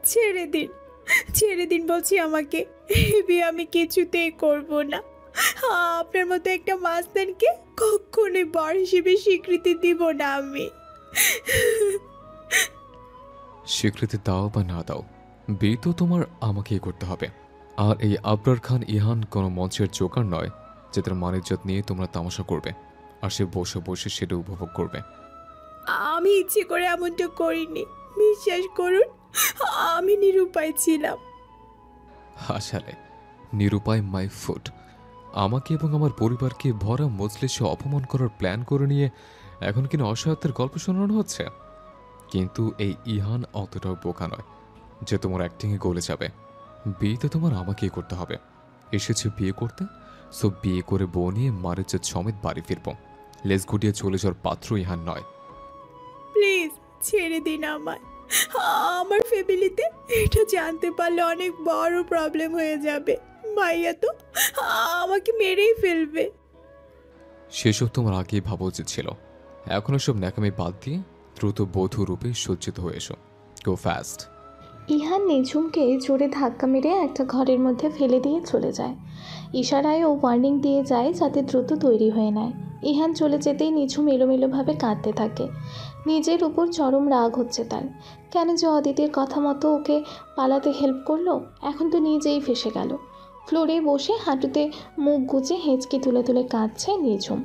ছেড়ে দিন, ছেড়ে দিন বলছি আমাকে। এই বিয়ে আমি কিছুতেই করব না। আপনার মতো একটা মাস্তানকে কখনোই বর হিসেবে স্বীকৃতি দিব না আমি। স্বীকৃতি দাও বা না দাও, বিয়ে তো তোমার আমাকেই করতে হবে। আর এই আবরার খান ইহান কোনো মঞ্চের জোকার নয় যে তার মানিজ্জত নিয়ে তোমরা তামাশা করবে আর সে বসে বসে সেটা উপভোগ করবে। আমি ইচ্ছে করে এমনটা করিনি, বিশ্বাস করুন। আমি নিরুপায় ছিলাম। আসলে নিরুপায় মাই ফুট। আমাকে এবং আমার পরিবারকে ভরা মজলিসে অপমান করার প্ল্যান করে নিয়ে এখন কিনা অসহায়তার গল্প শোনানো হচ্ছে। কিন্তু এই ইহান অতটাও বোকা নয় যে তোমার অ্যাক্টিংয়ে গলে যাবে। বিয়ে তো তোমার আমাকেই করতে হবে। এসেছে বিয়ে করতে, সো বিয়ে করে বউ নিয়ে মারিচের সমেত বাড়ি ফিরব। লেজ গুটিয়ে চলে যাওয়ার পাত্র ইহান নয়। প্লিজ ছেড়ে দিন আমায়। আমার ফ্যামিলিতে এটা জানতে পারলে অনেক বড় প্রবলেম হয়ে যাবে। মাইয়া তো আমাকে মেরেই ফেলবে। সেসব তোমার আগেই ভাবা উচিত ছিল। এখন সব ন্যাকামি বাদ দিয়ে দ্রুত বধূ রূপে সজ্জিত হয়ে এসো। গো ফাস্ট। ইহান নিঝুমকে জোরে ধাক্কা মেরে একটা ঘরের মধ্যে ফেলে দিয়ে চলে যায়। ইশারায় ও ওয়ার্নিং দিয়ে যায় যাতে দ্রুত তৈরি হয়ে নেয়। ইহান চলে যেতেই নিঝুম এলোমেলোভাবে কাঁদতে থাকে। নিজের উপর চরম রাগ হচ্ছে তার। কেন যে অদিতির কথা মতো ওকে পালাতে হেল্প করলো, এখন তো নিজেই ফেসে গেল। ফ্লোরে বসে হাঁটুতে মুখ গুজে হেঁচকি তুলে তুলে কাঁদছে নিঝুম।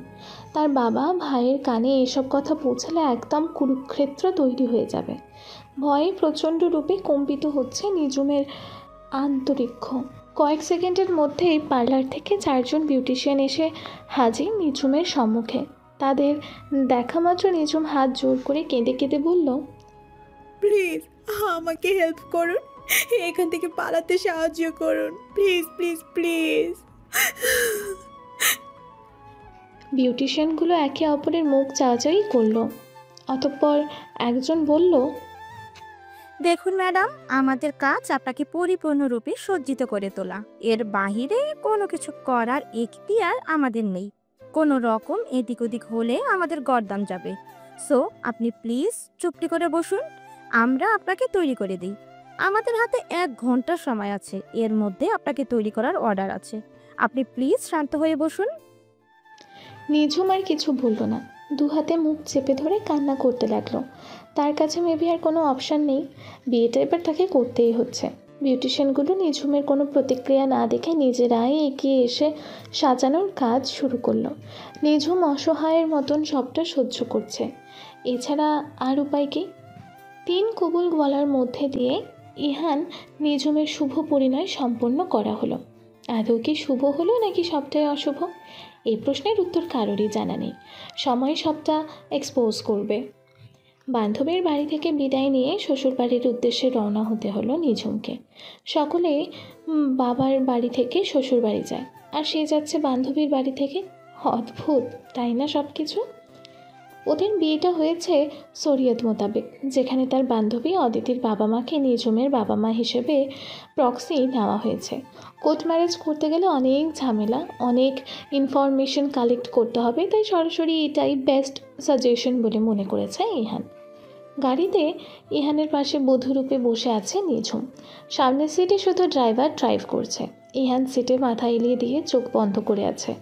তার বাবা ভাইয়ের কানে এসব কথা পৌঁছালে একদম কুরুক্ষেত্র তৈরি হয়ে যাবে। ভয়ে প্রচণ্ড রূপে কম্পিত হচ্ছে নিঝুমের আন্তরিক্ষ। কয়েক সেকেন্ডের মধ্যেই পার্লার থেকে 4 জন বিউটিশিয়ান এসে হাজির নিঝুমের সম্মুখে। তাদের দেখা মাত্র নিঝুম হাত জোর করে কেঁদে কেঁদে বলল, প্লিজ আমাকে হেল্প করুন, এখান থেকে পালাতে সাহায্য করুন, প্লিজ প্লিজ প্লিজ। বিউটিশিয়ানগুলো একে অপরের মুখ চাওয়াচাওয়ি করলো। অতঃপর একজন বলল, দেখুন ম্যাডাম, আমাদের কাজ আপনাকে পরিপূর্ণরূপে সজ্জিত করে তোলা। এর বাহিরে কোনো কিছু করার এখতিয়ার আমাদের নেই। কোনো রকম এদিক ওদিক হলে আমাদের গর্দান যাবে। সো আপনি প্লিজ চুপটি করে বসুন, আমরা আপনাকে তৈরি করে দিই। আমাদের হাতে 1 ঘন্টা সময় আছে, এর মধ্যে আপনাকে তৈরি করার অর্ডার আছে। আপনি প্লিজ শান্ত হয়ে বসুন। নিঝুম আর কিছু বলল না, 2 হাতে মুখ চেপে ধরে কান্না করতে লাগলো। তার কাছে মেবি আর কোনো অপশান নেই, বিয়েটা এবার তাকে করতেই হচ্ছে। বিউটিশিয়ানগুলো নিঝুমের কোনো প্রতিক্রিয়া না দেখে নিজেরাই এগিয়ে এসে সাজানোর কাজ শুরু করলো। নিঝুম অসহায়ের মতন সবটা সহ্য করছে, এছাড়া আর উপায় কি? 3 কবুল বলার মধ্যে দিয়ে ইহান নিঝুমের শুভ পরিণয় সম্পন্ন করা হলো। আদৌ কি শুভ হলো নাকি সবটাই অশুভ, এই প্রশ্নের উত্তর কারোরই জানা নেই। সময় সবটা এক্সপোজ করবে। বান্ধবীর বাড়ি থেকে বিদায় নিয়ে শ্বশুরবাড়ির উদ্দেশ্যে রওনা হতে হলো নিঝুমকে। সকলে বাবার বাড়ি থেকে শ্বশুরবাড়ি যায়, আর সে যাচ্ছে বান্ধবীর বাড়ি থেকে। অদ্ভুত তাই না সব কিছু? ওদের বিয়েটা হয়েছে শরিয়ত মোতাবেক, যেখানে তার বান্ধবী অদিতির বাবা মাকে নিঝুমের বাবা মা হিসেবে প্রক্সি নেওয়া হয়েছে। কোর্ট ম্যারেজ করতে গেলে অনেক ঝামেলা, অনেক ইনফরমেশন কালেক্ট করতে হবে, তাই সরাসরি এটাই বেস্ট সাজেশন বলে মনে করেছে ইহান। গাড়িতে ইহানের পাশে বধূরূপে বসে আছে নিঝুম। সামনের সিটে শুধু ড্রাইভার ড্রাইভ করছে। ইহান সিটে মাথা এলিয়ে দিয়ে চোখ বন্ধ করে আছে।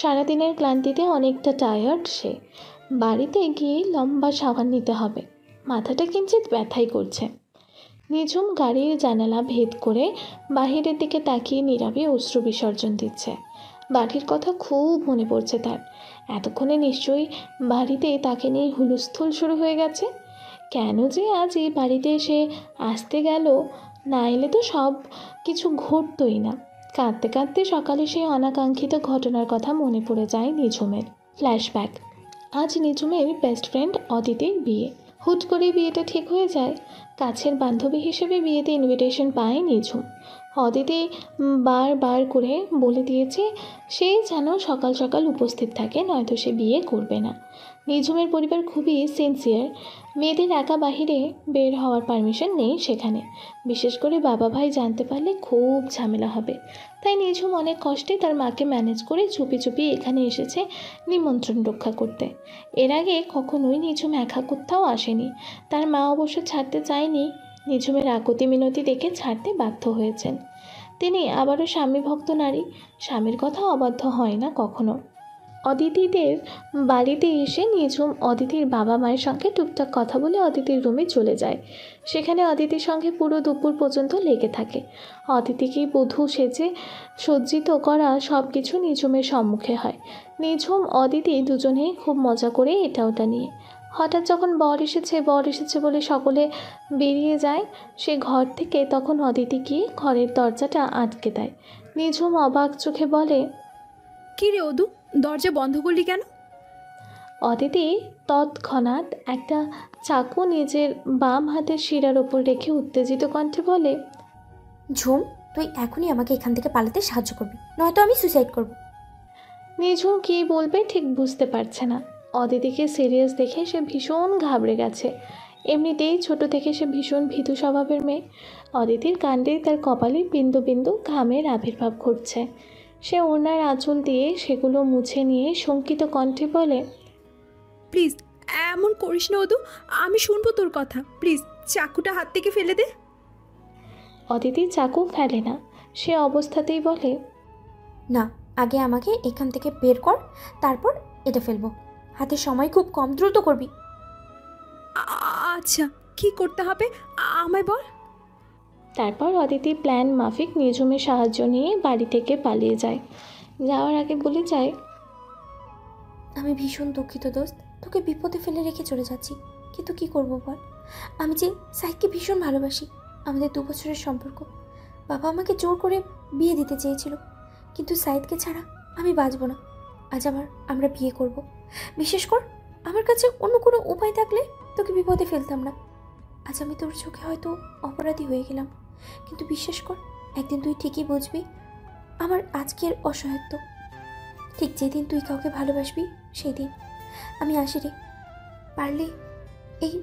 সারাদিনের ক্লান্তিতে অনেকটা টায়ার্ড সে। বাড়িতে গিয়ে লম্বা সাবান নিতে হবে, মাথাটা কিঞ্চিত ব্যথাই করছে। নিঝুম গাড়ির জানালা ভেদ করে বাহিরের দিকে তাকিয়ে নীরবে অশ্রু বিসর্জন দিচ্ছে। বাড়ির কথা খুব মনে পড়ছে তার। এতক্ষণে নিশ্চয়ই বাড়িতে তাকে নিয়ে হুলস্থুল শুরু হয়ে গেছে। কেন যে আজ এই বাড়িতে এসে আসতে গেল, না এলে তো সব কিছু ঘটতই না। কাঁদতে কাঁদতে সকালে সেই অনাকাঙ্ক্ষিত ঘটনার কথা মনে পড়ে যায় নিঝুমের। ফ্ল্যাশব্যাক। আজ নিঝুমের বেস্ট ফ্রেন্ড অদিতির বিয়ে। হুট করে বিয়েটা ঠিক হয়ে যায়। কাছের বান্ধবী হিসেবে বিয়েতে ইনভিটেশন পায় নিঝুম। অদিতি বারবার করে বলে দিয়েছে সে যেন সকাল সকাল উপস্থিত থাকে, নয়তো সে বিয়ে করবে না। নিঝুমের পরিবার খুবই সিনসিয়ার, মেয়েদের একা বাহিরে বের হওয়ার পারমিশন নেই সেখানে। বিশেষ করে বাবা ভাই জানতে পারলে খুব ঝামেলা হবে। তাই নিঝুম অনেক কষ্টে তার মাকে ম্যানেজ করে চুপি চুপি এখানে এসেছে নিমন্ত্রণ রক্ষা করতে। এর আগে কখনোই নিঝুম একা কোথাও আসেনি। তার মা অবশ্য ছাড়তে চায়নি, নিঝুমের আকুতি মিনতি দেখে ছাড়তে বাধ্য হয়েছেন। তিনি আবারও স্বামী ভক্ত নারী, স্বামীর কথা অবাধ্য হয় না কখনো। অদিতিদের বাড়িতে এসে নিঝুম অদিতির বাবা মায়ের সঙ্গে টুকটাক কথা বলে অদিতির রুমে চলে যায়। সেখানে অদিতির সঙ্গে পুরো দুপুর পর্যন্ত লেগে থাকে। অদিতিকে বধূ সেজে সজ্জিত করা সব কিছু নিঝুমের সম্মুখে হয়। নিঝুম অদিতি দুজনেই খুব মজা করে এটা ওটা নিয়ে। হঠাৎ যখন বর এসেছে বলে সকলে বেরিয়ে যায় সে ঘর থেকে, তখন অদিতি গিয়ে ঘরের দরজাটা আটকে দেয়। নিঝুম অবাক চোখে বলে, কি রে অদু, দরজা বন্ধ করলি কেন? অদিতি তৎক্ষণাৎ একটা চাকু নিজের বাম হাতের শিরার ওপর রেখে উত্তেজিত কণ্ঠে বলে, ঝুম, তুই এখনই আমাকে এখান থেকে পালাতে সাহায্য করবি, নয়তো আমি সুইসাইড করব। নিঝুম কী বলবে ঠিক বুঝতে পারছে না। অদিতিকে সিরিয়াস দেখে সে ভীষণ ঘাবড়ে গেছে। এমনিতেই ছোট থেকে সে ভীষণ ভীতু স্বভাবের মেয়ে। অদিতির কাণ্ডে তার কপালে বিন্দু বিন্দু ঘামের আবির্ভাব ঘটছে। সে ওনার আঁচল দিয়ে সেগুলো মুছে নিয়ে শঙ্কিত কণ্ঠে বলে, প্লিজ এমন করিস না অদু, আমি শুনবো তোর কথা। প্লিজ চাকুটা হাত থেকে ফেলে দে। অদিতি চাকু ফেলে না, সে অবস্থাতেই বলে, না, আগে আমাকে এখান থেকে বের কর, তারপর এটা ফেলবো। হাতে সময় খুব কম, দ্রুত করবি। আচ্ছা, কি করতে হবে আমায় বল। তারপর অদিতি প্ল্যান মাফিক নিঝুমের সাহায্য নিয়ে বাড়ি থেকে পালিয়ে যায়। যাওয়ার আগে বলে যায়, আমি ভীষণ দুঃখিত দোস্ত, তোকে বিপদে ফেলে রেখে চলে যাচ্ছি, কিন্তু কি করব বল। আমি যে সাইদকে ভীষণ ভালোবাসি, আমাদের 2 বছরের সম্পর্ক। বাবা আমাকে জোর করে বিয়ে দিতে চেয়েছিল, কিন্তু সাইদকে ছাড়া আমি বাঁচব না। আজ আমরা বিয়ে করব। বিশেষ কর, আমার কাছে অন্য কোনো উপায় থাকলে তোকে বিপদে ফেলতাম না। আজ আমি তোর চোখে হয়তো অপরাধী হয়ে গেলাম, কিন্তু বিশ্বাস কর, একদিন তুই ঠিকই বুঝবি আমার আজকের অসহায়ত্ব। ঠিক যেদিন তুই কাউকে ভালোবাসবি সেই দিন। আমি আসি রে, পারলে এই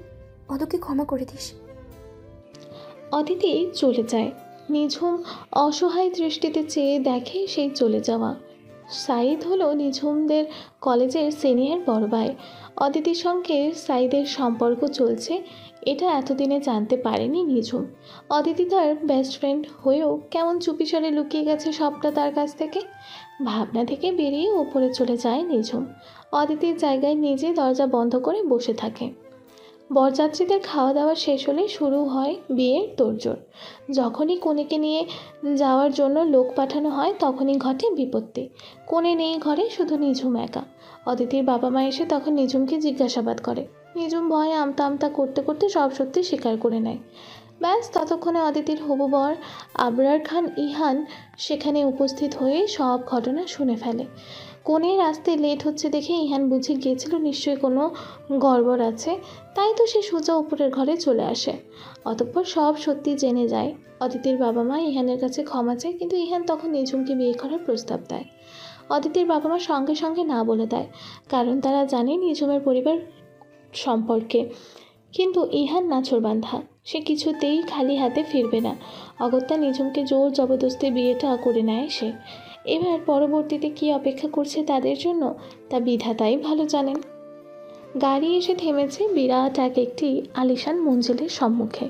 অদকে ক্ষমা করে দিস। অদিতি চলে যায়। নিঝুম অসহায় দৃষ্টিতে চেয়ে দেখে সেই চলে যাওয়া। সাইদ হলো নিঝুমদের কলেজের সিনিয়র বড় ভাই। অদিতির সঙ্গে সাইদের সম্পর্ক চলছে এটা এতদিনে জানতে পারেনি নিঝুম। অদিতি তার বেস্ট ফ্রেন্ড হয়েও কেমন চুপিসারে লুকিয়ে গেছে সবটা তার কাছ থেকে। ভাবনা থেকে বেরিয়ে ওপরে চলে যায় নিঝুম। অদিতির জায়গায় নিজে দরজা বন্ধ করে বসে থাকে। বরযাত্রীদের খাওয়া দাওয়া শেষ হলে শুরু হয় বিয়ের তোড়জোড়। যখনই কনেকে নিয়ে যাওয়ার জন্য লোক পাঠানো হয় তখনই ঘটে বিপত্তি। কনে নেই ঘরে, শুধু নিঝুম একা। অদিতির বাবা মা এসে তখন নিঝুমকে জিজ্ঞাসাবাদ করে। নিঝুম ভয়ে আমতা আমতা করতে করতে সব সত্যি স্বীকার করে নেয়। ব্যাস, ততক্ষণে অদিতির হবু বর আবরার খান ইহান সেখানে উপস্থিত হয়ে সব ঘটনা শুনে ফেলে। কনের আসতে লেট হচ্ছে দেখে ইহান বুঝে গিয়েছিল নিশ্চয়ই কোনো গড়বড় আছে, তাই তো সে সোজা উপরের ঘরে চলে আসে। অতঃপর সব সত্যি জেনে যায়। অদিতির বাবা মা ইহানের কাছে ক্ষমা চায়, কিন্তু ইহান তখন নিঝুমকে বিয়ে করার প্রস্তাব দেয়। অদিতির বাবা মা সঙ্গে সঙ্গে না বলে দেয়, কারণ তারা জানে নিঝুমের পরিবার সম্পর্কে। কিন্তু ইহান নাছোড়বান্ধা, সে কিছুতেই খালি হাতে ফিরবে না। অগত্যা নিঝুমকে জোর জবরদস্তি বিয়েটা করে নেয় সে। এবার পরবর্তীতে কী অপেক্ষা করছে তাদের জন্য তা বিধাতাই ভালো জানেন। গাড়ি এসে থেমেছে বিরাট একটি আলিশান মঞ্জিলের সম্মুখে।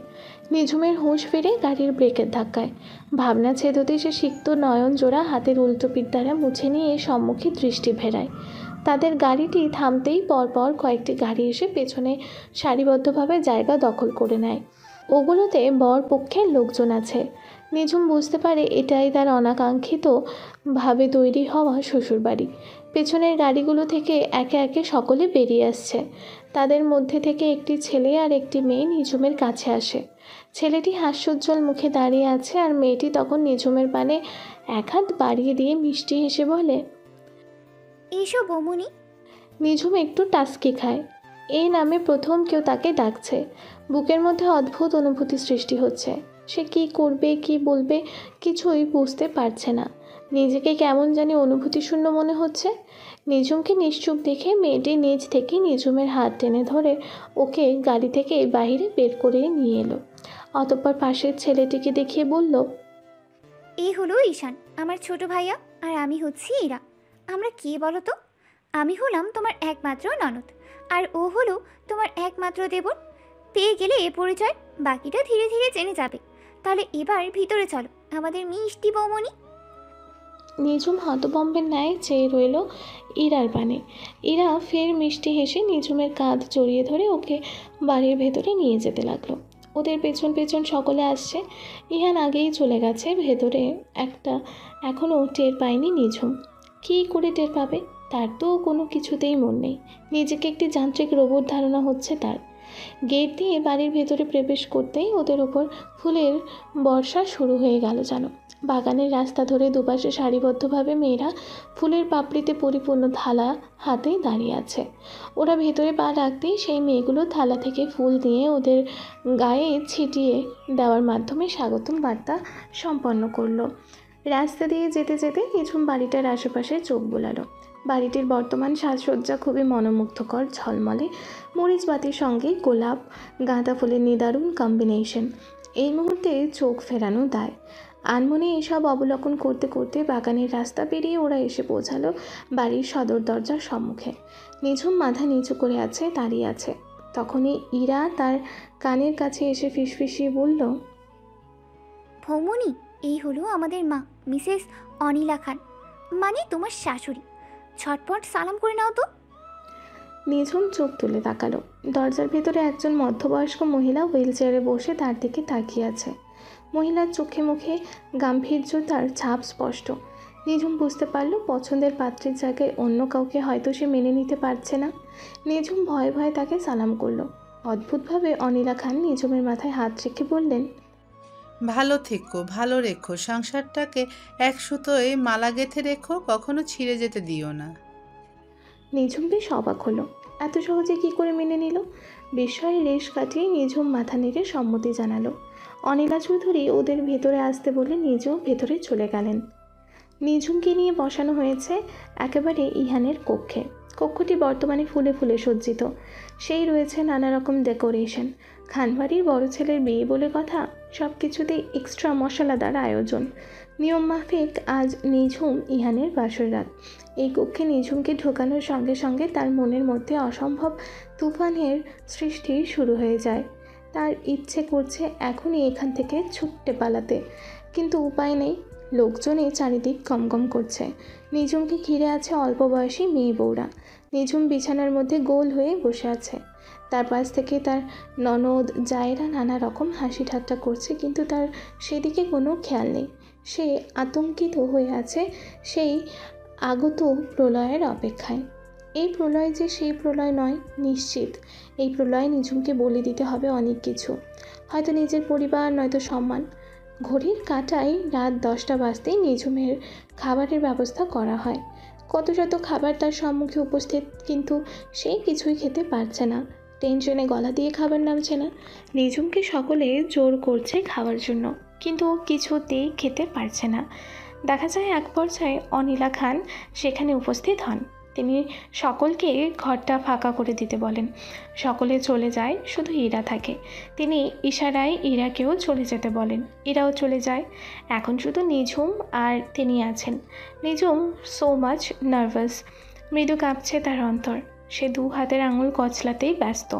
নিঝুমের হুঁশ ফিরে গাড়ির ব্রেকের ধাক্কায়। ভাবনা ছেদতে সে সিক্ত নয়ন জোড়া হাতের উল্টো পিঠ দ্বারা মুছে নিয়ে সম্মুখে দৃষ্টি ফেরায়। তাদের গাড়িটি থামতেই পরপর কয়েকটি গাড়ি এসে পেছনে সারিবদ্ধভাবে জায়গা দখল করে নেয়। ওগুলোতে বর পক্ষের লোকজন আছে। নিঝুম বুঝতে পারে এটাই তার অনাকাঙ্ক্ষিত ভাবে তৈরি হওয়া শ্বশুরবাড়ি। পেছনের গাড়িগুলো থেকে একে একে সকলে বেরিয়ে আসছে। তাদের মধ্যে থেকে একটি ছেলে আর একটি মেয়ে নিঝুমের কাছে আসে। ছেলেটি হাস্যোজ্জ্বল মুখে দাঁড়িয়ে আছে, আর মেয়েটি তখন নিঝুমের পানে এক হাত বাড়িয়ে দিয়ে মিষ্টি হেসে বলে, এসো বৌমনি। নিঝুম একটু টাস্কি খায়। এই নামে প্রথম কেউ তাকে ডাকছে। বুকের মধ্যে অদ্ভুত অনুভূতি সৃষ্টি হচ্ছে। সে কি করবে কি বলবে কিছুই বুঝতে পারছে না। নিজেকে কেমন জানি অনুভূতিশূন্য মনে হচ্ছে। নিঝুমকে নিশ্চুপ দেখে মেয়েটি নিজ থেকে নিঝুমের হাত টেনে ধরে ওকে গাড়ি থেকে বাইরে বের করে নিয়ে এলো। অতঃপর পাশের ছেলেটিকে দেখিয়ে বলল, এই হলো ঈশান, আমার ছোট ভাইয়া, আর আমি হচ্ছি ইরা। আমরা কে বলো তো? আমি হলাম তোমার একমাত্র ননদ, আর ও হলো তোমার একমাত্র দেবর। পেয়ে গেলে এ পরিচয়, বাকিটা ধীরে ধীরে জেনে যাবে। তাহলে এবার ভিতরে চলো, আমাদের মিষ্টি বৌমনি। নিঝুম হতভম্বের ন্যায় চেয়ে রইল ইরার পানে। ইরা ফের মিষ্টি হেসে নিঝুমের কাঁধ জড়িয়ে ধরে ওকে বাড়ির ভেতরে নিয়ে যেতে লাগলো। ওদের পেছন পেছন সকলে আসছে। ইহান আগেই চলে গেছে ভেতরে। এখনও টের পায়নি নিঝুম। কী করে টের পাবে? তার তো কোনো কিছুতেই মন নেই। নিজেকে একটি যান্ত্রিক রোবট ধারণা হচ্ছে তার। গেট দিয়ে বাড়ির ভেতরে প্রবেশ করতেই ওদের ওপর ফুলের বর্ষা শুরু হয়ে গেল যেন। বাগানের রাস্তা ধরে দুপাশে সারিবদ্ধভাবে মেয়েরা ফুলের পাপড়িতে পরিপূর্ণ থালা হাতে দাঁড়িয়ে আছে। ওরা ভেতরে পা রাখতেই সেই মেয়েগুলো থালা থেকে ফুল দিয়ে ওদের গায়ে ছিটিয়ে দেওয়ার মাধ্যমে স্বাগতম বার্তা সম্পন্ন করলো। রাস্তা দিয়ে যেতে যেতে নিঝুম বাড়িটার আশেপাশে চোখ বোলালো। বাড়িটির বর্তমান সাজসজ্জা খুবই মনোমুগ্ধকর, ঝলমলে মরিচ বাতির সঙ্গে গোলাপ গাঁদা ফুলের নিদারুণ কম্বিনেশন। এই মুহূর্তে চোখ ফেরানো দায়। আনমনে এসব অবলোকন করতে করতে বাগানের রাস্তা পেরিয়ে ওরা এসে পৌঁছালো বাড়ির সদর দরজার সম্মুখে। নিঝুম মাথা নিচু করে আছে, দাঁড়িয়ে আছে। তখনই ইরা তার কানের কাছে এসে ফিসফিসিয়ে বলল, বৌমনি, এই হলো আমাদের মা, মিসেস অনিলা খান, মানে তোমার শাশুড়ি। ছটপট সালাম করে নাও তো। নিঝুম চোখ তুলে তাকালো। দরজার ভেতরে একজন মধ্যবয়স্ক মহিলা হুইল চেয়ারে বসে তার দিকে তাকিয়ে আছে। মহিলার চোখে মুখে গাম্ভীর্যতার ছাপ স্পষ্ট। নিঝুম বুঝতে পারল পছন্দের পাত্রের জায়গায় অন্য কাউকে হয়তো সে মেনে নিতে পারছে না। নিঝুম ভয়ে ভয়ে তাকে সালাম করলো। অদ্ভুতভাবে অনিলা খান নিঝুমের মাথায় হাত রেখে বললেন, ভালো থেকো, ভালো রেখো, সংসারটাকে এক সুতোয় মালা গেঁথে রেখো, কখনো ছিঁড়ে যেতে দিও না। নিঝুম বেশ অবাক হলো। এত সহজে কি করে মেনে নিল? বিস্ময়ে রেশ কাটিয়ে নিঝুম মাথা নেড়ে সম্মতি জানালো। অনিলা চৌধুরী ওদের ভেতরে আসতে বলে নিজেও ভেতরে চলে গেলেন। নিঝুমকে নিয়ে বসানো হয়েছে একেবারে ইহানের কক্ষে। কক্ষটি বর্তমানে ফুলে ফুলে সজ্জিত। সেই রয়েছে নানা রকম ডেকোরেশন। খানবাড়ির বড় ছেলের বিয়ে বলে কথা, সব কিছুতেই এক্সট্রা মশলাদার আয়োজন। নিয়ম মাফিক আজ নিঝুম ইহানের বাসর রাত। এই কক্ষে নিঝুমকে ঢোকানোর সঙ্গে সঙ্গে তার মনের মধ্যে অসম্ভব তুফানের সৃষ্টি শুরু হয়ে যায়। তার ইচ্ছে করছে এখনই এখান থেকে ছুটতে পালাতে, কিন্তু উপায় নেই। লোকজনে চারিদিক গমগম করছে। নিঝুমকে ঘিরে আছে অল্প বয়সী মেয়ে বউরা। নিঝুম বিছানার মধ্যে গোল হয়ে বসে আছে। তার পাশ থেকে তার ননদ জায়েরা নানা রকম হাসি ঠাট্টা করছে, কিন্তু তার সেদিকে কোনো খেয়াল নেই। সে আতঙ্কিত হয়ে আছে সেই আগত প্রলয়ের অপেক্ষায়। এই প্রলয় যে সেই প্রলয় নয় নিশ্চিত। এই প্রলয়ে নিঝুমকে বলে দিতে হবে অনেক কিছু, হয়তো নিজের পরিবার, নয়তো সম্মান। ঘড়ির কাঁটায় রাত 10টা বাজতেই নিঝুমের খাবারের ব্যবস্থা করা হয়। কত শত খাবার তার সম্মুখে উপস্থিত, কিন্তু সে কিছুই খেতে পারছে না। টেনশনে গলা দিয়ে খাবার নামছে না। নিঝুমকে সকলে জোর করছে খাওয়ার জন্য, কিন্তু ও কিছুতেই খেতে পারছে না। দেখা যায় এক পর্যায়ে অনিলা খান সেখানে উপস্থিত হন। তিনি সকলকে ঘরটা ফাঁকা করে দিতে বলেন। সকলে চলে যায়, শুধু ইরা থাকে। তিনি ইশারায় ইরাকেও চলে যেতে বলেন। ইরাও চলে যায়। এখন শুধু নিঝুম আর তিনি আছেন। নিঝুম সো মাচ নার্ভাস। মৃদু কাঁপছে তার অন্তর। সে 2 হাতের আঙুল কচলাতেই ব্যস্ত।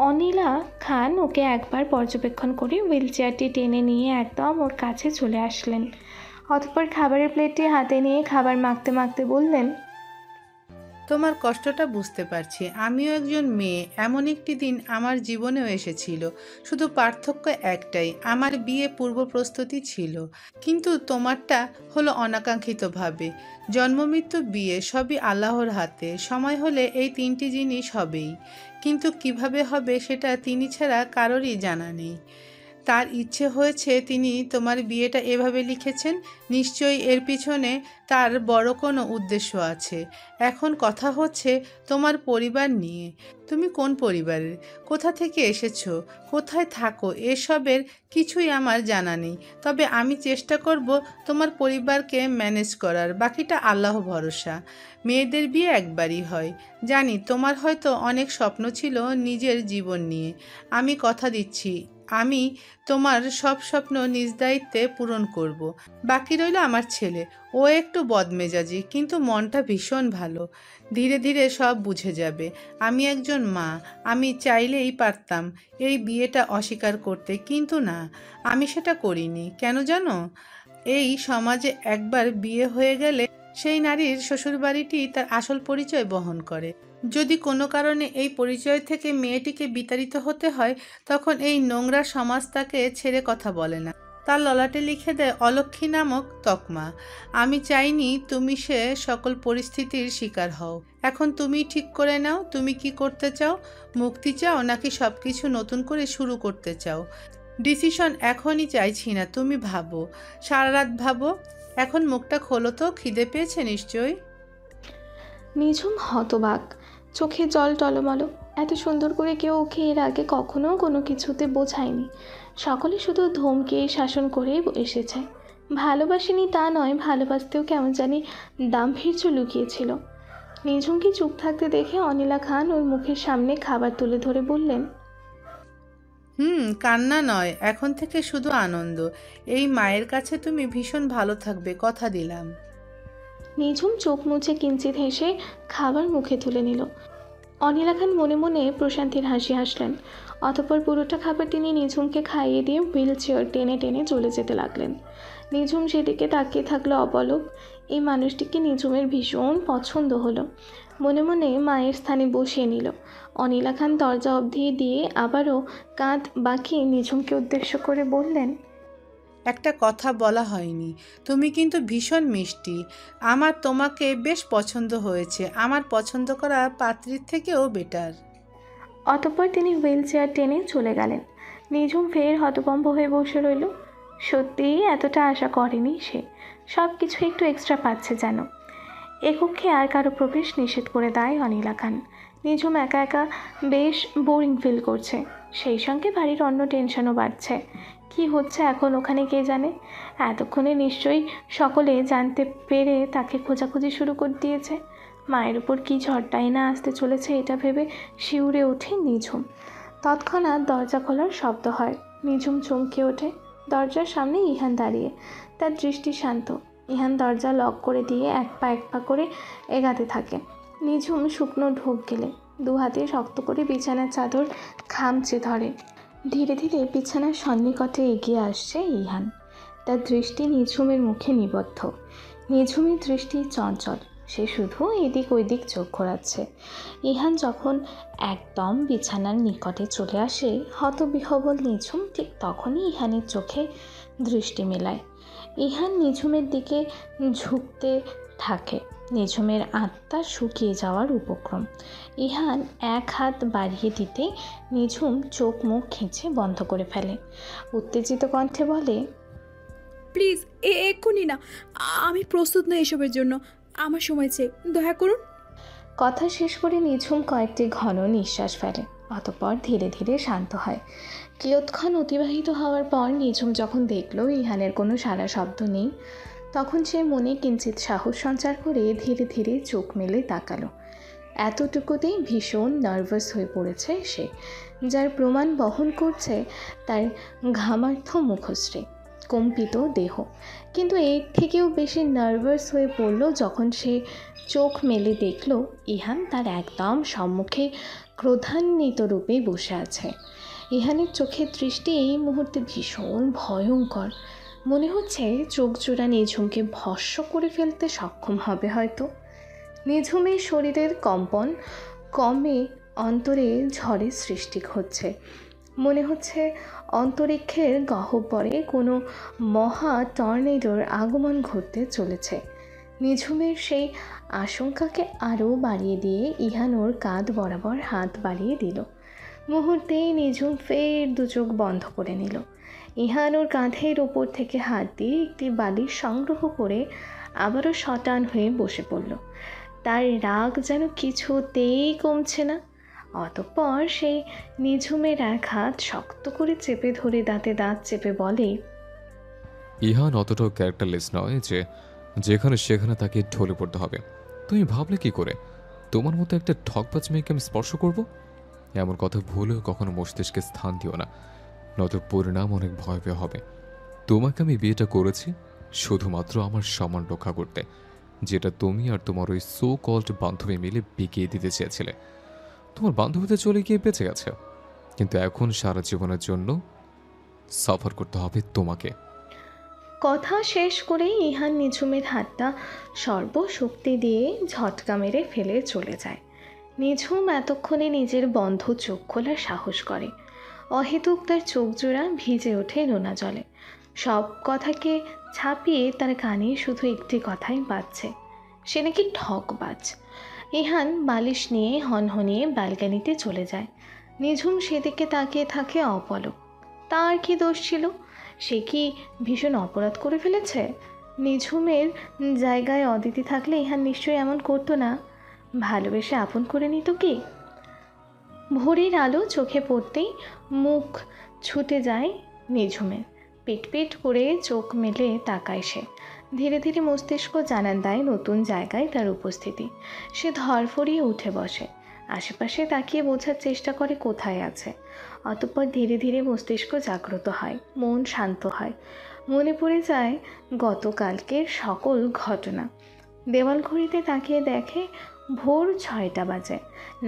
অনিলা খান ওকে একবার পর্যবেক্ষণ করে হুইল চেয়ারটি টেনে নিয়ে একদম ওর কাছে চলে আসলেন। অতঃপর খাবারের প্লেটটি হাতে নিয়ে খাবার মাখতে মাখতে বললেন, তোমার কষ্টটা বুঝতে পারছি। আমিও একজন মেয়ে। এমন একটি দিন আমার জীবনেও এসেছিল। শুধু পার্থক্য একটাই, আমার বিয়ে পূর্ব প্রস্তুতি ছিল, কিন্তু তোমারটা হলো অনাকাঙ্ক্ষিতভাবে। জন্মমৃত্যু, বিয়ে সবই আল্লাহর হাতে। সময় হলে এই 3টি জিনিস হবেই, কিন্তু কিভাবে হবে সেটা তিনি ছাড়া কারোরই জানা নেই। তার ইচ্ছে হয়েছে তিনি তোমার বিয়েটা এভাবে লিখেছেন। নিশ্চয়ই এর পিছনে তার বড় কোনো উদ্দেশ্য আছে। এখন কথা হচ্ছে তোমার পরিবার নিয়ে। তুমি কোন পরিবারের, কোথা থেকে এসেছো, কোথায় থাকো, এসবের কিছুই আমার জানা নেই। তবে আমি চেষ্টা করব তোমার পরিবারকে ম্যানেজ করার, বাকিটা আল্লাহ ভরসা। মেয়েদের বিয়ে একবারই হয়। জানি তোমার হয়তো অনেক স্বপ্ন ছিল নিজের জীবন নিয়ে। আমি কথা দিচ্ছি আমি তোমার সব স্বপ্ন নিজ দায়িত্বে পূরণ করব। বাকি রইল আমার ছেলে। ও একটু বদমেজাজি, কিন্তু মনটা ভীষণ ভালো। ধীরে ধীরে সব বুঝে যাবে। আমি একজন মা, আমি চাইলেই পারতাম এই বিয়েটা অস্বীকার করতে, কিন্তু না, আমি সেটা করিনি। কেন জানো? এই সমাজে একবার বিয়ে হয়ে গেলে সেই নারীর শ্বশুরবাড়িটি তার আসল পরিচয় বহন করে। যদি কোনো কারণে এই পরিচয় থেকে মেয়েটিকে বিতাড়িত হতে হয়, তখন এই নোংরা সমাজ তাকে ছেড়ে কথা বলে না, তার ললাটে লিখে দেয় অলক্ষ্মী নামক তকমা। আমি চাইনি তুমি সে সকল পরিস্থিতির শিকার হও। এখন তুমি ঠিক করে নাও, তুমি কি করতে চাও? মুক্তি চাও নাকি সব কিছু নতুন করে শুরু করতে চাও? ডিসিশন এখনই চাইছি না, তুমি ভাবো, সারা রাত ভাবো। এখন মুখটা খোলো তো, খিদে পেয়েছে নিশ্চয়ই। নিঝুম হতবাক, চোখে জল টলমল। এত সুন্দর করে কেউ ওকে এর আগে কখনো কোনো কিছুতে বোঝায়নি। সকলে শুধু ধমকে শাসন করেই এসেছে। ভালোবাসেনি তা নয়, ভালোবাসতেও কেমন জানি দাম্ভির্য লুকিয়েছিল। নিঝুমকে চুপ থাকতে দেখে অনিলা খান ওর মুখের সামনে খাবার তুলে ধরে বললেন, কান্না নয়, এখন থেকে শুধু আনন্দ। এই মায়ের কাছে তুমি ভীষণ ভালো থাকবে, কথা দিলাম। নিঝুম চোখ মুছে কিঞ্চিত হেসে খাবার মুখে তুলে নিল। অনিলা খান মনে মনে প্রশান্তির হাসি হাসলেন। অতঃপর পুরোটা খাবার তিনি নিঝুমকে খাইয়ে দিয়ে হুইল চেয়ার টেনে টেনে চলে যেতে লাগলেন। নিঝুম সেদিকে তাকিয়ে থাকলো অপলক। এই মানুষটিকে নিঝুমের ভীষণ পছন্দ হলো। মনে মনে মায়ের স্থানে বসিয়ে নিল। অনিলা খান দরজা অবধি দিয়ে আবারও কাঁধ বাঁকিয়ে নিঝুমকে উদ্দেশ্য করে বললেন, একটা কথা বলা হয়নি, তুমি কিন্তু ভীষণ মিষ্টি। আমার তোমাকে বেশ পছন্দ হয়েছে, আমার পছন্দ করা পাত্রীর থেকেও বেটার। অতঃপর তিনি হুইল চেয়ার টেনে চলে গেলেন। নিঝুম ফের হতভম্ব হয়ে বসে রইল। সত্যিই এতটা আশা করেনি সে। সব কিছু একটু এক্সট্রা পাচ্ছে যেন। এ কক্ষে আর কারো প্রবেশ নিষেধ করে দেয় অনিলা খান। নিঝুম একা একা বেশ বোরিং ফিল করছে। সেই সঙ্গে বাড়ির অন্য টেনশনও বাড়ছে। কি হচ্ছে এখন ওখানে কে জানে। এতক্ষণে নিশ্চয়ই সকলে জানতে পেরে তাকে খোঁজাখুঁজি শুরু করে দিয়েছে। মায়ের উপর কী ঝড়টাই না আসতে চলেছে এটা ভেবে শিউরে ওঠে নিঝুম। তৎক্ষণাৎ দরজা খোলার শব্দ হয়। নিঝুম চমকে ওঠে। দরজার সামনে ইহান দাঁড়িয়ে, তার দৃষ্টি শান্ত। ইহান দরজা লক করে দিয়ে এক পা করে এগাতে থাকে। নিঝুম শুকনো ঢোক গেলে দু হাতে শক্ত করে বিছানার চাদর খামচে ধরে। ধীরে ধীরে বিছানার সন্নিকটে এগিয়ে আসছে ইহান। তার দৃষ্টি নিঝুমের মুখে নিবদ্ধ। নিঝুমের দৃষ্টি চঞ্চল, সে শুধু এদিক ওইদিক চোখ ঘোরাচ্ছে। ইহান যখন একদম বিছানার নিকটে চলে আসে, হতবিহবল নিঝুম ঠিক তখনই ইহানের চোখে দৃষ্টি মেলায়। ইহান নিঝুমের দিকে ঝুঁকতে থাকে। নিঝুমের আত্মা শুকিয়ে যাওয়ার উপক্রম। ইহান এক হাত বাড়িয়ে দিতে নিঝুম চোখ মুখ খিঁচে বন্ধ করে ফেলে। উত্তেজিত কণ্ঠে বলে, প্লিজ এক্ষুনি না, আমি প্রস্তুত নই এসবের জন্য। আমার সময় চেয়ে দয়া করুন। কথা শেষ করে নিঝুম কয়েকটি ঘন নিঃশ্বাস ফেলে। অতঃপর ধীরে ধীরে শান্ত হয়। কিয়ৎক্ষণ অতিবাহিত হওয়ার পর নিঝুম যখন দেখল ইহানের কোনো সারা শব্দ নেই, তখন সে মনে কিঞ্চিত সাহস সঞ্চার করে ধীরে ধীরে চোখ মেলে তাকালো। এতটুকুতেই ভীষণ নার্ভাস হয়ে পড়েছে সে, যার প্রমাণ বহন করছে তার ঘামার্থ মুখশ্রী, কম্পিত দেহ। কিন্তু এর থেকেও বেশি নার্ভাস হয়ে পড়ল যখন সে চোখ মেলে দেখল ইহান তার একদম সম্মুখে ক্রোধান্বিত রূপে বসে আছে। ইহানের চোখের দৃষ্টি এই মুহূর্তে ভীষণ ভয়ঙ্কর। মনে হচ্ছে চোখ জোড়া নিঝুমকে ভস্ম করে ফেলতে সক্ষম হবে হয়তো। নিঝুমের শরীরের কম্পন কমে অন্তরে ঝড়ের সৃষ্টি হচ্ছে। মনে হচ্ছে অন্তরিক্ষের গহ্বরে কোনো মহা টর্নেডোর আগমন ঘটতে চলেছে। নিঝুমের সেই আশঙ্কাকে আরও বাড়িয়ে দিয়ে ইহান ওর কাঁধ বরাবর হাত বাড়িয়ে দিল। মুহূর্তেই নিঝুম ফের দু চোখ বন্ধ করে নিল। ইহান ওর কাঁধের ওপর থেকে হাত দিয়ে একটি বালিশ সংগ্রহ করে আবারও শটান হয়ে বসে পড়ল। তার রাগ যেন কিছুতেই কমছে না। অতঃপর সেই নিঝুমের এক হাত শক্ত করে চেপে ধরে দাঁতে দাঁত চেপে বলে, ইহান অতটাও ক্যারেক্টারলেস নয় যে যেখানে সেখানে তাকে ঢলে পড়তে হবে। তুমি ভাবলে কি করে তোমার মতো একটা ঠকবাজ মেয়েকে আমি স্পর্শ করব? এমন কথা ভুলেও কখনো মস্তিষ্কে স্থান দিও না, নয়তো পরিণাম অনেক ভয়াবহ হবে। তোমাকে আমি বিয়েটা করেছি শুধুমাত্র আমার সম্মান রক্ষা করতে, যেটা তুমি আর তোমার ওই সো কল্ড বান্ধবী মিলে বিকিয়ে দিতে চেয়েছিলে। তোমার বান্ধবীতে চলে গিয়ে বেঁচে গেছে, কিন্তু এখন সারা জীবনের জন্য সাফার করতে হবে তোমাকে। কথা শেষ করেই ইহান নিঝুমের হাতটা সর্বশক্তি দিয়ে ঝটকা মেরে ফেলে চলে যায়। নিঝুম এতক্ষণে নিজের বন্ধ চোখ খোলার সাহস করে। অহেতুক তার চোখ জোড়া ভিজে ওঠে নোনা জলে। সব কথাকে ছাপিয়ে তার কানে শুধু একটি কথাই বাজছে, সে নাকি ঠকবাজ। ইহান বালিশ নিয়ে হনহনিয়ে ব্যালকানিতে চলে যায়। নিঝুম সেদিকে তাকিয়ে থাকে অপলক। তার কি দোষ ছিল? সে কি ভীষণ অপরাধ করে ফেলেছে? নিঝুমের জায়গায় অদিতি থাকলে ইহান নিশ্চয়ই এমন করতো না। ভালোবেসে আপন করে নিত কি? ভোরের আলো চোখে পড়তেই মুখ ছুটে যায় নিঝুমের। পিটপিট করে চোখ মেলে তাকায় সে। ধীরে ধীরে মস্তিষ্ক জানান দেয় নতুন জায়গায় তার উপস্থিতি। সে ধরফড়িয়ে উঠে বসে, আশেপাশে তাকিয়ে বোঝার চেষ্টা করে কোথায় আছে। অতঃপর ধীরে ধীরে মস্তিষ্ক জাগ্রত হয়, মন শান্ত হয়। মনে পড়ে যায় গতকালকের সকল ঘটনা। দেওয়াল ঘড়িতে তাকিয়ে দেখে ভোর 6টা বাজে।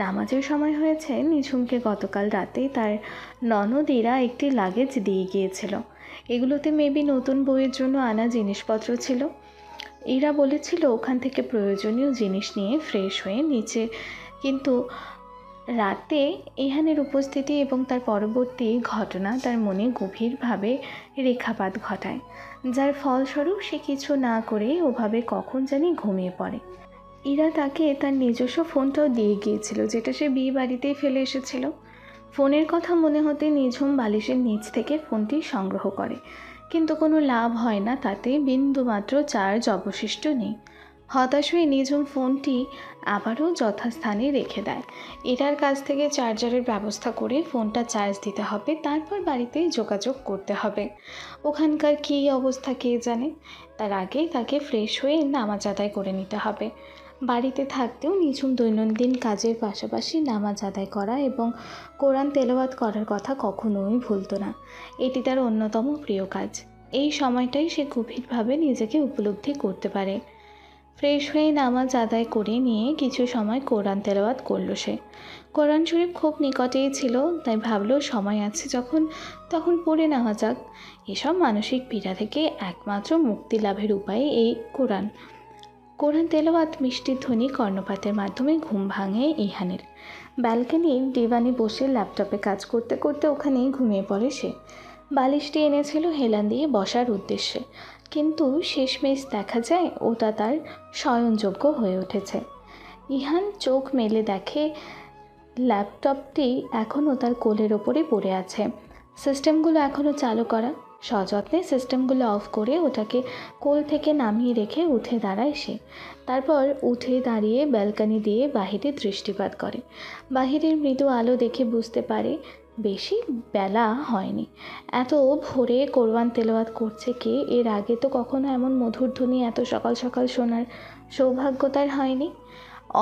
নামাজের সময় হয়েছে। নিঝুমকে গতকাল রাতে তার ননদিরা একটি লাগেজ দিয়ে গিয়েছিল। এগুলোতে মেবি নতুন বইয়ের জন্য আনা জিনিসপত্র ছিল। এরা বলেছিল ওখান থেকে প্রয়োজনীয় জিনিস নিয়ে ফ্রেশ হয়ে নিচে, কিন্তু রাতে ইহানের উপস্থিতি এবং তার পরবর্তী ঘটনা তার মনে গভীরভাবে রেখাপাত ঘটায়, যার ফলস্বরূপ সে কিছু না করে ওভাবে কখন জানি ঘুমিয়ে পড়ে। ইরা তাকে তার নিজস্ব ফোনটাও দিয়ে গিয়েছিল, যেটা সে বিয়ে বাড়িতেই ফেলে এসেছিল। ফোনের কথা মনে হতে নিঝুম বালিশের নিচ থেকে ফোনটি সংগ্রহ করে, কিন্তু কোনো লাভ হয় না, তাতে বিন্দুমাত্র চার্জ অবশিষ্ট নেই। হতাশ হয়ে নিঝুম ফোনটি আবারও যথাস্থানে রেখে দেয়। এটার কাছ থেকে চার্জারের ব্যবস্থা করে ফোনটা চার্জ দিতে হবে, তারপর বাড়িতে যোগাযোগ করতে হবে। ওখানকার কী অবস্থা কে জানে। তার আগে তাকে ফ্রেশ হয়ে নামাজ আদায় করে নিতে হবে। বাড়িতে থাকতেও নিঝুম দৈনন্দিন কাজের পাশাপাশি নামাজ আদায় করা এবং কোরআন তেলাওয়াত করার কথা কখনোই ভুলত না। এটি তার অন্যতম প্রিয় কাজ। এই সময়টাই সে গভীরভাবে নিজেকে উপলব্ধি করতে পারে। ফ্রেশ হয়ে নামাজ আদায় করে নিয়ে কিছু সময় কোরআন তেলাওয়াত করল সে। কোরআন শরীফ খুব নিকটেই ছিল, তাই ভাবলো সময় আছে যখন তখন পড়ে নেওয়া যাক। এসব মানসিক পীড়া থেকে একমাত্র মুক্তি লাভের উপায় এই কোরআন। কোরআন তেলাওয়াত মিষ্টি ধ্বনি কর্ণপাতের মাধ্যমে ঘুম ভাঙে ইহানের। ব্যালকনির ডিভানে বসে ল্যাপটপে কাজ করতে করতে ওখানেই ঘুমিয়ে পড়ে সে। বালিশটি এনেছিল হেলান দিয়ে বসার উদ্দেশ্যে, কিন্তু শেষমেশ দেখা যায় ওটা তার শয়নযোগ্য হয়ে উঠেছে। ইহান চোখ মেলে দেখে ল্যাপটপটি এখনও তার কোলের ওপরে পড়ে আছে। সিস্টেমগুলো এখনও চালু করা। সযত্নে সিস্টেমগুলো অফ করে ওটাকে কোল থেকে নামিয়ে রেখে উঠে দাঁড়ায় সে। তারপর উঠে দাঁড়িয়ে ব্যালকনি দিয়ে বাহিরে দৃষ্টিপাত করে। বাহিরের মৃদু আলো দেখে বুঝতে পারে বেশি বেলা হয়নি। এত ভোরে কোরআন তেলাওয়াত করছে কে? এর আগে তো কখনো এমন মধুর ধ্বনি এত সকাল সকাল শোনার সৌভাগ্য তার হয়নি।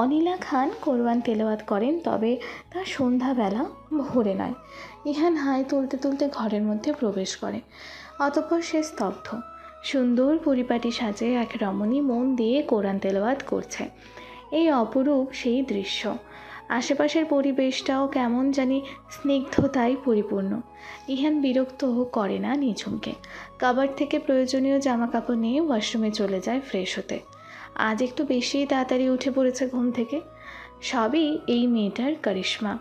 অনিলা খান কোরআন তেলাওয়াত করেন, তবে তা সন্ধ্যাবেলা, ভোরে নয়। ইহান হাই তুলতে তুলতে ঘরের মধ্যে প্রবেশ করে। অতঃপর সে স্তব্ধ। সুন্দর পরিপাটি সাজে এক রমণী মন দিয়ে কোরআন তেলাওয়াত করছে। এই অপরূপ সেই দৃশ্য। আশেপাশের পরিবেশটাও কেমন জানি স্নিগ্ধতায় পরিপূর্ণ। ইহান বিরক্ত করে না নিঝুমকে। কাবার্ড থেকে প্রয়োজনীয় জামা কাপড় নিয়ে ওয়াশরুমে চলে যায় ফ্রেশ হতে। আজ একটু বেশি তাড়াতাড়ি উঠে পড়েছে ঘুম থেকে। সবই এই মেয়েটার কারিশমা।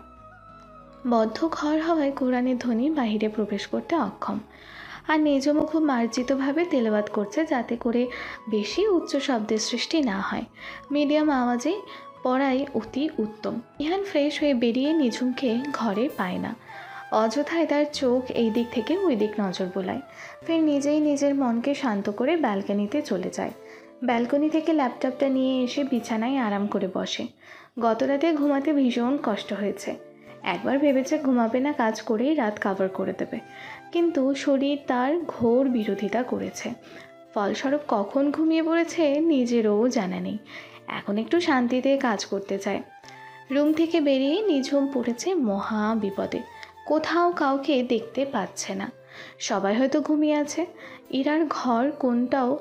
বদ্ধ ঘর হওয়ায় কোরআনের ধ্বনি বাহিরে প্রবেশ করতে অক্ষম। আর নিঝুমও খুব মার্জিতভাবে তেলাওয়াত করছে, যাতে করে বেশি উচ্চ শব্দের সৃষ্টি না হয়। মিডিয়াম আওয়াজে পড়াই অতি উত্তম। ইহান ফ্রেশ হয়ে বেরিয়ে নিঝুমকে ঘরে পায় না। অযথায় তার চোখ এই দিক থেকে ওই দিক নজর বোলায়। ফের নিজেই নিজের মনকে শান্ত করে ব্যালকনিতে চলে যায়। ব্যালকনি থেকে ল্যাপটপটা নিয়ে এসে বিছানায় আরাম করে বসে। গত রাতে ঘুমাতে ভীষণ কষ্ট হয়েছে। একবার ভেবেছে ঘুমাবে না, কাজ করেই রাত কাভার করে দেবে, কিন্তু শরীর তার ঘোর বিরোধিতা করেছে। ফলস্বরূপ কখন ঘুমিয়ে পড়েছে নিজেরও জানা নেই। এখন একটু শান্তিতে কাজ করতে চায়। রুম থেকে বেরিয়ে নিঝুম পড়েছে মহা বিপদে। কোথাও কাউকে দেখতে পাচ্ছে না। সবাই হয়তো ঘুমিয়ে আছে। ইরার ঘর কোনটাও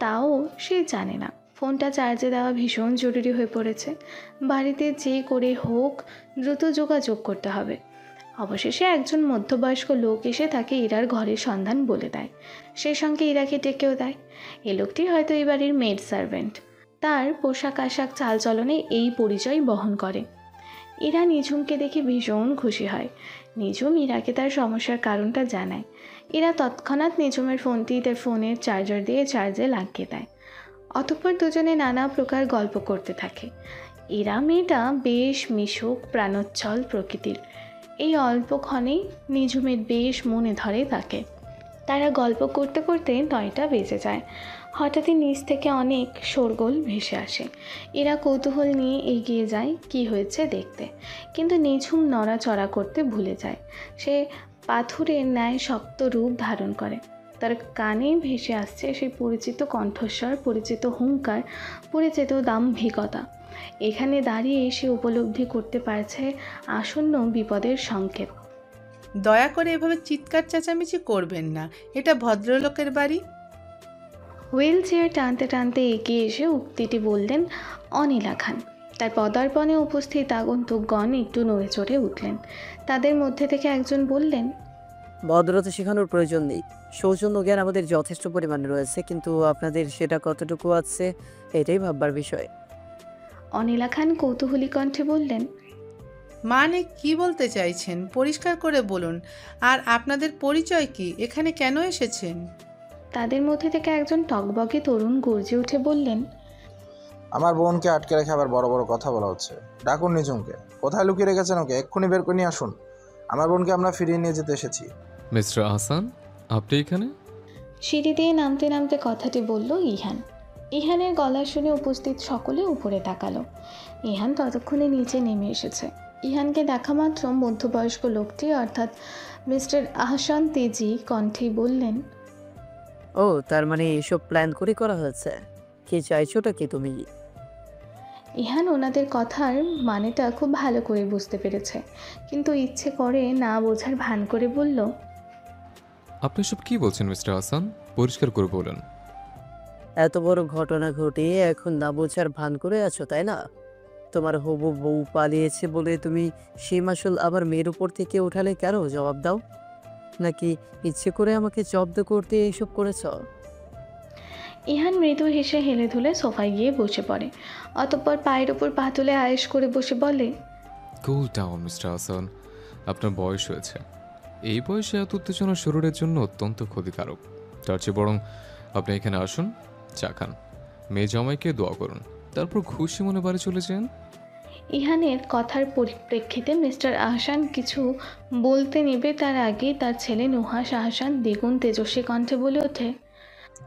তাও সে জানে না। ফোনটা চার্জে দেওয়া ভীষণ জরুরি হয়ে পড়েছে। বাড়িতে যে করে হোক দ্রুত যোগাযোগ করতে হবে। অবশেষে একজন মধ্যবয়স্ক লোক এসে তাকে ইরার ঘরের সন্ধান বলে দেয়। সেই সঙ্গে ইরাকে ডেকেও দেয়। এ লোকটি হয়তো এই বাড়ির মেড সার্ভেন্ট। তার পোশাক আশাক চালচলনে এই পরিচয় বহন করে। ইরা নিঝুমকে দেখে ভীষণ খুশি হয়। নিঝুম ইরাকে তার সমস্যার কারণটা জানায়। ইরা তৎক্ষণাৎ নিঝুমের ফোনটি তার ফোনের চার্জার দিয়ে চার্জে লাগিয়ে দেয়। অতঃপর দুজনে নানা প্রকার গল্প করতে থাকে। ইরা মেয়েটা বেশ মিশুক, প্রাণোচ্ছল প্রকৃতির। এই অল্পক্ষণেই নিঝুমের বেশ মনে ধরে তাকে। তারা গল্প করতে করতে 9টা বেজে যায়। হঠাৎই নিচ থেকে অনেক শোরগোল ভেসে আসে। এরা কৌতূহল নিয়ে এগিয়ে যায় কি হয়েছে দেখতে, কিন্তু নিঝুম নড়াচড়া করতে ভুলে যায়। সে পাথরের ন্যায় শক্ত রূপ ধারণ করে। তার কানে ভেসে আসছে সেই পরিচিত কণ্ঠস্বর, পরিচিত হুঙ্কার, পরিচিত দাম্ভিকতা। এখানে দাঁড়িয়ে সে উপলব্ধি করতে পারছে আসন্ন বিপদের সংকেত। দয়া করে এভাবে চিৎকার চেঁচামেচি করবেন না, এটা ভদ্রলোকের বাড়ি। হুইল চেয়ার টানতে টানতে এগিয়ে এসে উক্তিটি বললেন অনিলা খান। তার পদার্পণে উপস্থিত আগন্তুকগণ একটু নড়ে চড়ে উঠলেন। তাদের মধ্যে থেকে একজন বললেন, ভদ্রতা শেখানোর প্রয়োজন নেই। সৌজন্য জ্ঞান আমাদের যথেষ্ট পরিমাণে রয়েছে, কিন্তু আপনাদের সেটা কতটুকু আছে এটাই ভাববার বিষয়। অনিলা খান কৌতূহলী কণ্ঠে বললেন, মানে কি বলতে চাইছেন পরিষ্কার করে বলুন, আর আপনাদের পরিচয় কি, এখানে কেন এসেছেন? তাদের মধ্যে থেকে একজন টকবকে তরুণ গর্জে উঠে বললেন, আমার বোনকে আটকে রেখে আবার বড় বড় কথা বলা হচ্ছে। ডাকুন নিঝুমকে। কোথায় লুকিয়ে রেখেছেন ওকে? এক্ষুনি বের করে নিয়ে আসুন। আমার বোনকে আমরা ফিরিয়ে নিয়ে যেতে এসেছি। মিস্টার আহসান, আপনি এখানে? সিঁড়ি দিয়ে নামতে নামতে কথাটি বলল ইহান। ইহানের গলা শুনে উপস্থিত সকলে উপরে তাকালো। ইহান ততক্ষণে নিচে নেমে এসেছে। ইহানকে দেখা মাত্র মধ্যবয়স্ক লোকটি অর্থাৎ মিস্টার আহসান তেজি কণ্ঠে বললেন, ও, তার মানে এসব প্ল্যান করে করা হয়েছে। কি চাইছোটা কি তুমি? ইহান ওনাদের কথার মানেটা খুব ভালো করে বুঝতে পেরেছে, কিন্তু ইচ্ছে করে না বোঝার ভান করে বলল, আপনি সব কি বলছেন মিস্টার আহসান? পরিষ্কার করে বলুন। এত বড় ঘটনা ঘটিয়ে এখন না বোঝার ভান করে আছো, তাই না? তোমার হবু বউ পালিয়েছে বলে তুমি সেই মাসুল আবার মেয়ের উপর থেকে উঠালে কেন? জবাব দাও। নাকি ইচ্ছে করে আমাকে জব্দ করতে এইসব করেছ? ইহান মৃদু হেসে হেলে ধুলে সোফায় গিয়ে বসে পড়ে। অতঃপর পায়ের ওপর পা তুলে আয়েশ করে বসে বলে, কুল ডাউন মিস্টার আহসান, আপনার বয়স হয়েছে। এই বয়সে এত উত্তেজনা শরীরের জন্য অত্যন্ত ক্ষতিকারক। তার চেয়ে বরং আপনি এখানে আসুন, চা খান, মেয়ে জামাইকে দোয়া করুন, তারপর খুশি মনে বাড়ি চলে যান। ইহানের কথার পরিপ্রেক্ষিতে মিস্টার আহসান কিছু বলতে নেবে তার আগে তার ছেলে নুহাস আহসান দ্বিগুণ তেজস্বী কণ্ঠে বলে ওঠে,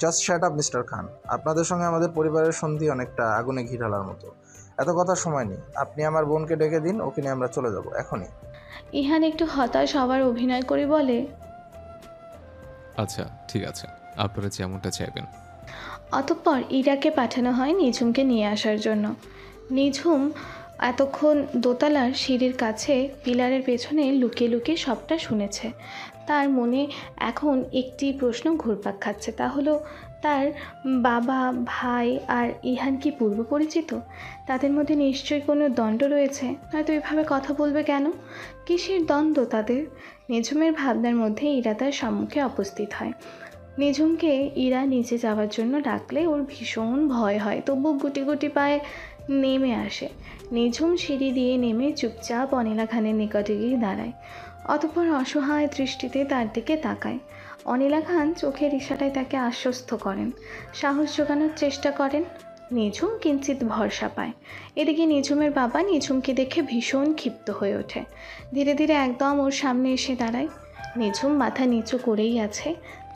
জাস্ট শ্যাট আপ মিস্টার খান। আপনাদের সঙ্গে আমাদের পরিবারের সন্ধি অনেকটা আগুনে ঘি ঢালার মতো। এত কথার সময় নেই। আপনি আমার বোনকে ডেকে দিন, ওকে নিয়ে আমরা চলে যাব এখনই। ইহান একটু হতাশ হওয়ার অভিনয় করে বলে, আচ্ছা ঠিক আছে, আপনারা যেমনটা চাইবেন। অতঃপর ইরাকে পাঠানো হয় নিঝুমকে নিয়ে আসার জন্য। নিঝুম এতক্ষণ দোতলার সিঁড়ির কাছে পিলারের পেছনে লুকিয়ে লুকিয়ে সবটা শুনেছে। তার মনে এখন একটি প্রশ্ন ঘুরপাক খাচ্ছে, তা হলো তার বাবা, ভাই আর ইহান কি পূর্ব পরিচিত? তাদের মধ্যে নিশ্চয়ই কোনো দ্বন্দ্ব রয়েছে, নয়তো এভাবে কথা বলবে কেন? কিসের দ্বন্দ্ব তাদের? নিঝুমের ভাবনার মধ্যে ইরা তার সম্মুখে উপস্থিত হয়। নিঝুমকে ইরা নিচে যাওয়ার জন্য ডাকলে ওর ভীষণ ভয় হয়, তবু গুটি গুটি পায়ে নেমে আসে। নিঝুম সিঁড়ি দিয়ে নেমে চুপচাপ অনিলা খানের নিকটে গিয়ে দাঁড়ায়। অতঃপর অসহায় দৃষ্টিতে তার দিকে তাকায়। অনিলা খান চোখের ইশারায় তাকে আশ্বস্ত করেন, সাহস জোগানোর চেষ্টা করেন। নিঝুম কিঞ্চিত ভরসা পায়। এদিকে নিঝুমের বাবা নিঝুমকে দেখে ভীষণ ক্ষিপ্ত হয়ে ওঠে। ধীরে ধীরে একদম ওর সামনে এসে দাঁড়ায়। নিঝুম মাথা নিচু করেই আছে,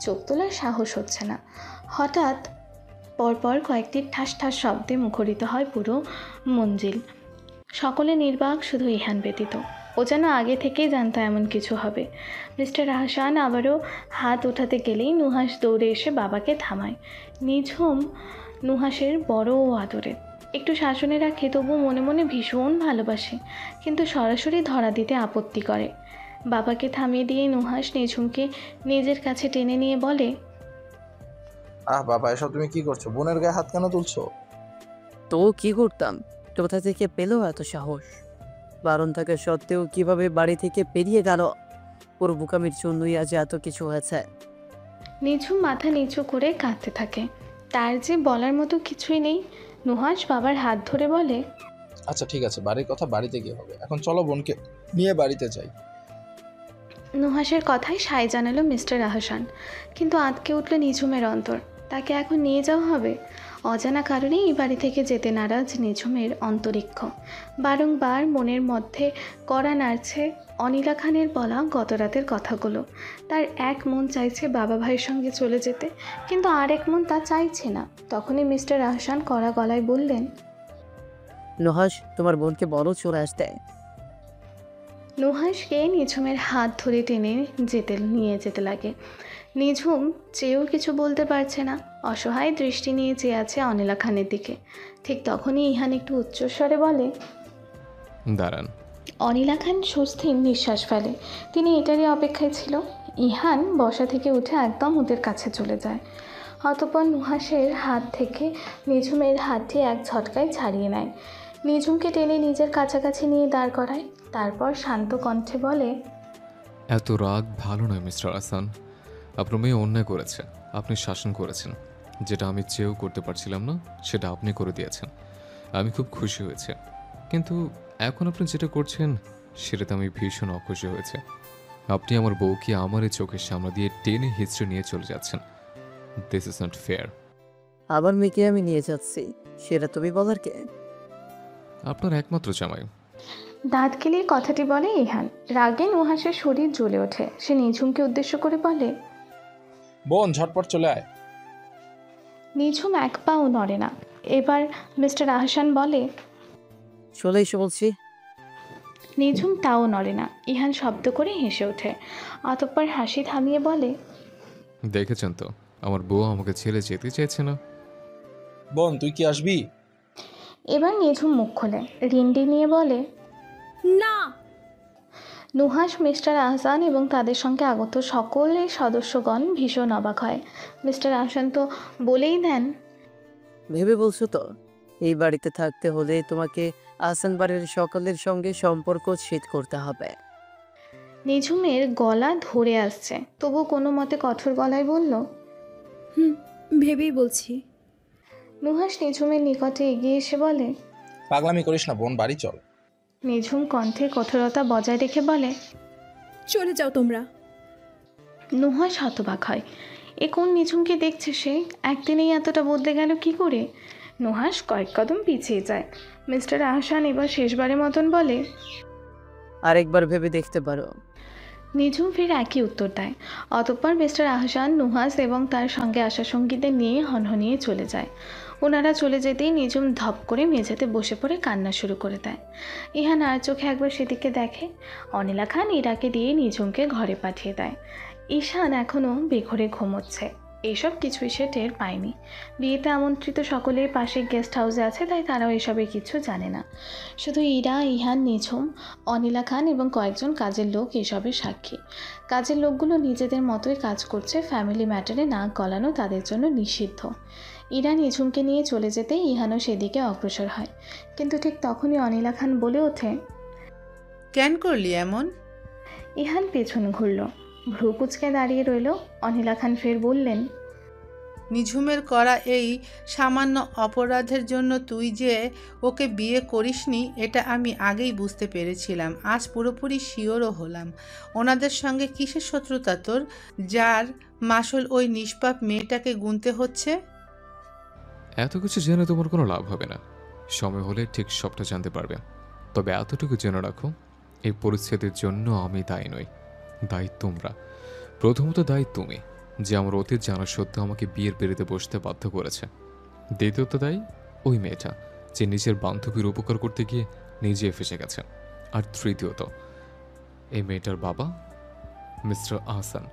চোখ তোলার সাহস হচ্ছে না। হঠাৎ পরপর কয়েকটি ঠাস ঠাস শব্দে মুখরিত হয় পুরো মঞ্জিল। সকলে নির্বাক, শুধু ইহান ব্যতীত। ও যেন আগে থেকেই জানতো এমন কিছু হবে। মিস্টার আহসান আবারও হাত ওঠাতে গেলেই নুহাস দৌড়ে এসে বাবাকে থামায়। নিঝুম নুহাসের বড় আদরে, একটু শাসনে রাখে, তবু মনে মনে ভীষণ ভালোবাসে, কিন্তু সরাসরি ধরা দিতে আপত্তি করে। বাবাকে থামিয়ে দিয়ে নুহাস নিঝুমকে নিজের কাছে টেনে নিয়ে বলে, আহ বাবা, এসব তুমি কি করছো? বোনের গায়ে হাত কেন তুলছো? তো কি করতাম? কোথা থেকে পেলো এত সাহস? বারণ থাকা সত্ত্বেও কিভাবে বাড়ি থেকে বেরিয়ে গেল? পুরো বোকামির জন্যই আজ এত কিছু হয়েছে। নিঝুম মাথা নিচু করে কাঁদতে থাকে। তার যে বলার মতো কিছুই নেই। নুহাস বাবার হাত ধরে বলে, আচ্ছা ঠিক আছে, বাড়ির কথা বাড়িতে গিয়ে হবে, এখন চলো বোনকে নিয়ে বাড়িতে যাই। নুহাসের কথায় সায় জানালো মিস্টার আহসান, কিন্তু আঁতকে উঠল নিঝুমের অন্তর। তাকে এখন নিয়ে যাওয়া হবে? অজানা কারণে এই বাড়ি থেকে যেতে নারাজ নিঝুমের অন্তরিক্ষ। বারংবার মনের মধ্যে কড়া নাড়ছে অনিলা খানের বলা গত রাতের কথাগুলো। তার এক মন চাইছে বাবা ভাইয়ের সঙ্গে চলে যেতে, কিন্তু আর এক মন তা চাইছে না। তখনই মিস্টার আহসান কড়া গলায় বললেন, নুহাস, তোমার বোনকে বলো চলে আসতে। নুহাসকে নিঝুমের হাত ধরে টেনে নিয়ে যেতে লাগে। নিঝুম চেয়েও কিছু বলতে পারছে না, অসহায় দৃষ্টি নিয়ে চেয়ে আছে অনিলা খানের দিকে। ঠিক তখনই ইহান একটু উচ্চস্বরে বলে, দাঁড়ান। অনিলা খান স্বস্তির নিঃশ্বাস ফেলে। তিনি এটারই অপেক্ষায় ছিল। ইহান বসা থেকে উঠে একদম ওদের কাছে চলে যায়। অতঃপর নুহাসের হাত থেকে নিঝুমের হাতটি এক ঝটকায় ছাড়িয়ে নেয়। নিঝুমকে টেনে নিজের কাছাকাছি নিয়ে দাঁড় করায়। তারপর শান্ত কণ্ঠে বলে, এত রাগ ভালো নয় মিস্টার আহসান। আপনার মেয়ে অন্যায় করেছে, আপনি শাসন করেছেন। যেটা আমি চেয়েও করতে পারছিলাম না, সেটা আপনি করে দিয়েছেন। আমি খুব খুশি হয়েছে, কিন্তু এখন আপনি যেটা করছেন সেটাতে আমি ভীষণ অখুশি হয়েছে। আপনি আমার বউকে আমার এই চোখের সামনে দিয়ে টেনে হিস্ট্রি নিয়ে চলে যাচ্ছেন। This is not fair. আবার মেয়েকে আমি নিয়ে যাচ্ছি, সেটা তুমি বলার কে? আপনার একমাত্র জামাই। দাঁত কেলিয়ে কথাটি বলে ইহান। রাগে নুহাসের শরীর জ্বলে ওঠে। সে নিঝুমকে উদ্দেশ্য করে বলে, বোন ঝটপট চলে আয়। নিঝুম এক পাও নড়ে না। এবার মিস্টার আহসান বলে, চলে এসে বলছি। নিঝুম তাও নড়ে না। ইহান শব্দ করে হেসে ওঠে। অতঃপর হাসি থামিয়ে বলে, দেখেছেন তো, আমার বউ আমাকে ছেড়ে যেতে চাইছে না। বোন তুই কি আসবি? এবার নিঝুম মুখ খোলে, রিন্ডি নিয়ে বলে, না। নুহাস, মিস্টার আহসান এবং তাদের সঙ্গে আগত সকলে সদস্যগণ ভীষণ অবাক হয়। মিস্টার আহসান তো বলেই দেন, ভেবে বলছো তো? এই বাড়িতে থাকতে হলে তোমাকে আহসান বাড়ির সকলের সঙ্গে সম্পর্ক ছেদ করতে হবে। নিঝুমের গলা ধরে আসছে, তবু কোনো মতে কঠোর গলায় বলল, ভেবেই বলছি। নুহাস নিঝুমের নিকটে এগিয়ে এসে বলে, পাগলামি করিস না বোন, বাড়ি চল। নিঝুম কণ্ঠে কঠোরতা বজায় রেখে বলে, চলে যাও তোমরা। নুহাস হতবাক হয়। এ কোন নিঝুমকে দেখছে সে? একদিনেই এতটা বদলে গেল কি করে? নুহাস কয়েক কদম পিছিয়ে যায়। মিস্টার আহসান এবার শেষবারের মতন বলে, আরেকবার ভেবে দেখতে পারো। নিঝুম ফের একই উত্তর দেয়। অতঃপর মিস্টার আহসান নুহাস এবং তার সঙ্গে আসা সঙ্গীদের নিয়ে হনহনিয়ে চলে যায়। ওনারা চলে যেতেই নিঝুম ধপ করে মেঝেতে বসে পড়ে কান্না শুরু করে দেয়। ইহান আর চোখে একবার সেদিকে দেখে। অনিলা খান ইরাকে দিয়ে নিঝুমকে ঘরে পাঠিয়ে দেয়। ঈশান এখনও বেঘরে ঘুমোচ্ছে। এইসব কিছুই সে টের পায়নি। বিয়েতে আমন্ত্রিত সকলেই পাশে গেস্ট হাউসে আছে, তাই তারাও এসবের কিছু জানে না। শুধু ইরা, ইহান, নিঝুম, অনিলা খান এবং কয়েকজন কাজের লোক এসবের সাক্ষী। কাজের লোকগুলো নিজেদের মতোই কাজ করছে। ফ্যামিলি ম্যাটারে নাক গলানো তাদের জন্য নিষিদ্ধ। ইরা নিঝুমকে নিয়ে চলে যেতে ইহানও সেদিকে অগ্রসর হয়, কিন্তু ঠিক তখনই অনিলা খান বলে ওঠে, কেন করলি এমন? ইহান পেছন ঘুরল, ভ্রু কুচকে দাঁড়িয়ে রইল। অনিলা খান ফের বললেন, নিঝুমের করা এই সামান্য অপরাধের জন্য তুই যে ওকে বিয়ে করিসনি এটা আমি আগেই বুঝতে পেরেছিলাম। আজ পুরোপুরি শিওরও হলাম। ওনাদের সঙ্গে কিসের শত্রুতা তোর, যার মাসুল ওই নিষ্পাপ মেয়েটাকে গুনতে হচ্ছে? এত কিছু জেনে তোমার কোনো লাভ হবে না, সময় হলে ঠিক সবটা জানতে পারবে। তবে এতটুকু জেনে রাখো, এই পরিস্থিতির জন্য আমি দায়ী নই, দায়ী তোমরা। প্রথমত দায়ী তুমি, যে আমার অতীত জানা সত্ত্বেও আমাকে বিয়ের বেরিতে বসতে বাধ্য করেছে। দ্বিতীয়ত দায়ী ওই মেয়েটা, যে নিজের বান্ধবীর উপকার করতে গিয়ে নিজে ফেসে গেছে। আর তৃতীয়ত এই মেয়েটার বাবা মিস্টার আহসান,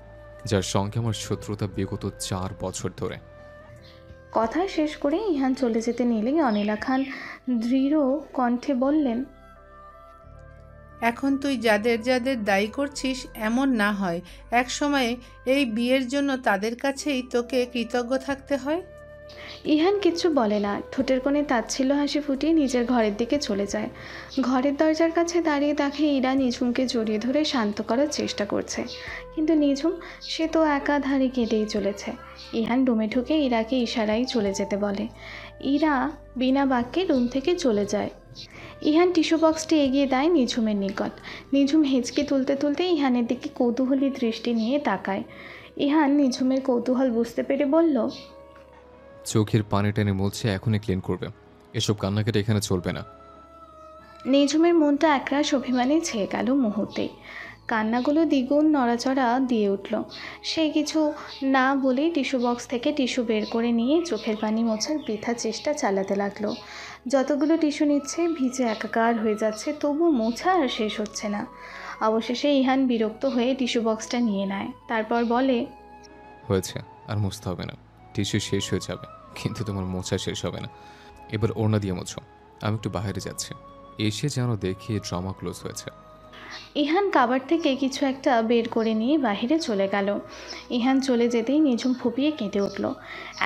যার সঙ্গে আমার শত্রুতা বিগত 4 বছর ধরে। কথা শেষ করে ইহান চলে যেতে নিলেই অনিলা খান দৃঢ় কণ্ঠে বললেন, এখন তুই যাদের যাদের দায়ী করছিস এমন না হয় এক সময়ে এই বিয়ের জন্য তাদের কাছেই তোকে কৃতজ্ঞ থাকতে হয়। ইহান কিচ্ছু বলে না, ঠোঁটের কোণে তাচ্ছিল্য হাসি ফুটিয়ে নিজের ঘরের দিকে চলে যায়। ঘরের দরজার কাছে দাঁড়িয়ে দেখে ইরা নিঝুমকে জড়িয়ে ধরে শান্ত করার চেষ্টা করছে, কিন্তু নিঝুম সে তো একাধারে কেঁদেই চলেছে। ইহান রুমে ঢুকে ইরাকে ইশারায় চলে যেতে বলে। ইরা বিনা বাক্যে রুম থেকে চলে যায়। ইহান টিস্যু বক্সটি এগিয়ে দেয় নিঝুমের নিকট। নিঝুম হেঁচকে তুলতে তুলতে ইহানের দিকে কৌতূহলী দৃষ্টি নিয়ে তাকায়। ইহান নিঝুমের কৌতূহল বুঝতে পেরে বলল, চোখের পানি টেনে বলছে এখনই ক্লিন করবে, এসব কান্নাকাটি এখানে চলবে না। নিঝুমের মনটা একরাশ অভিমানে ছেয়ে গেল মুহূর্তেই। কান্নাগুলো দ্বিগুণ নড়াচড়া দিয়ে উঠল। সে কিছু না বলেই টিস্যু বক্স থেকে টিস্যু বের করে নিয়ে চোখের পানি মোছার বৃথা চেষ্টা চালাতে লাগলো। যতগুলো টিস্যু নিচ্ছে ভিজে একাকার হয়ে যাচ্ছে, তবু মোছা আর শেষ হচ্ছে না। অবশেষে ইহান বিরক্ত হয়ে টিস্যু বক্সটা নিয়ে নেয়, তারপর বলে, হয়েছে, আর মুছতে হবে না, টিস্যু শেষ হয়ে যাবে, কিন্তু তোমার মোছা শেষ হবে না। এবার ওড়না দিয়ে মোছো, আমি একটু বাইরে যাচ্ছি। এসে যেন দেখি ড্রামা ক্লোজ হয়েছে। ইহান কাবার থেকে কিছু একটা বের করে নিয়ে বাহিরে চলে গেল। ইহান চলে যেতেই নিঝুম ফুপিয়ে কেঁদে উঠল।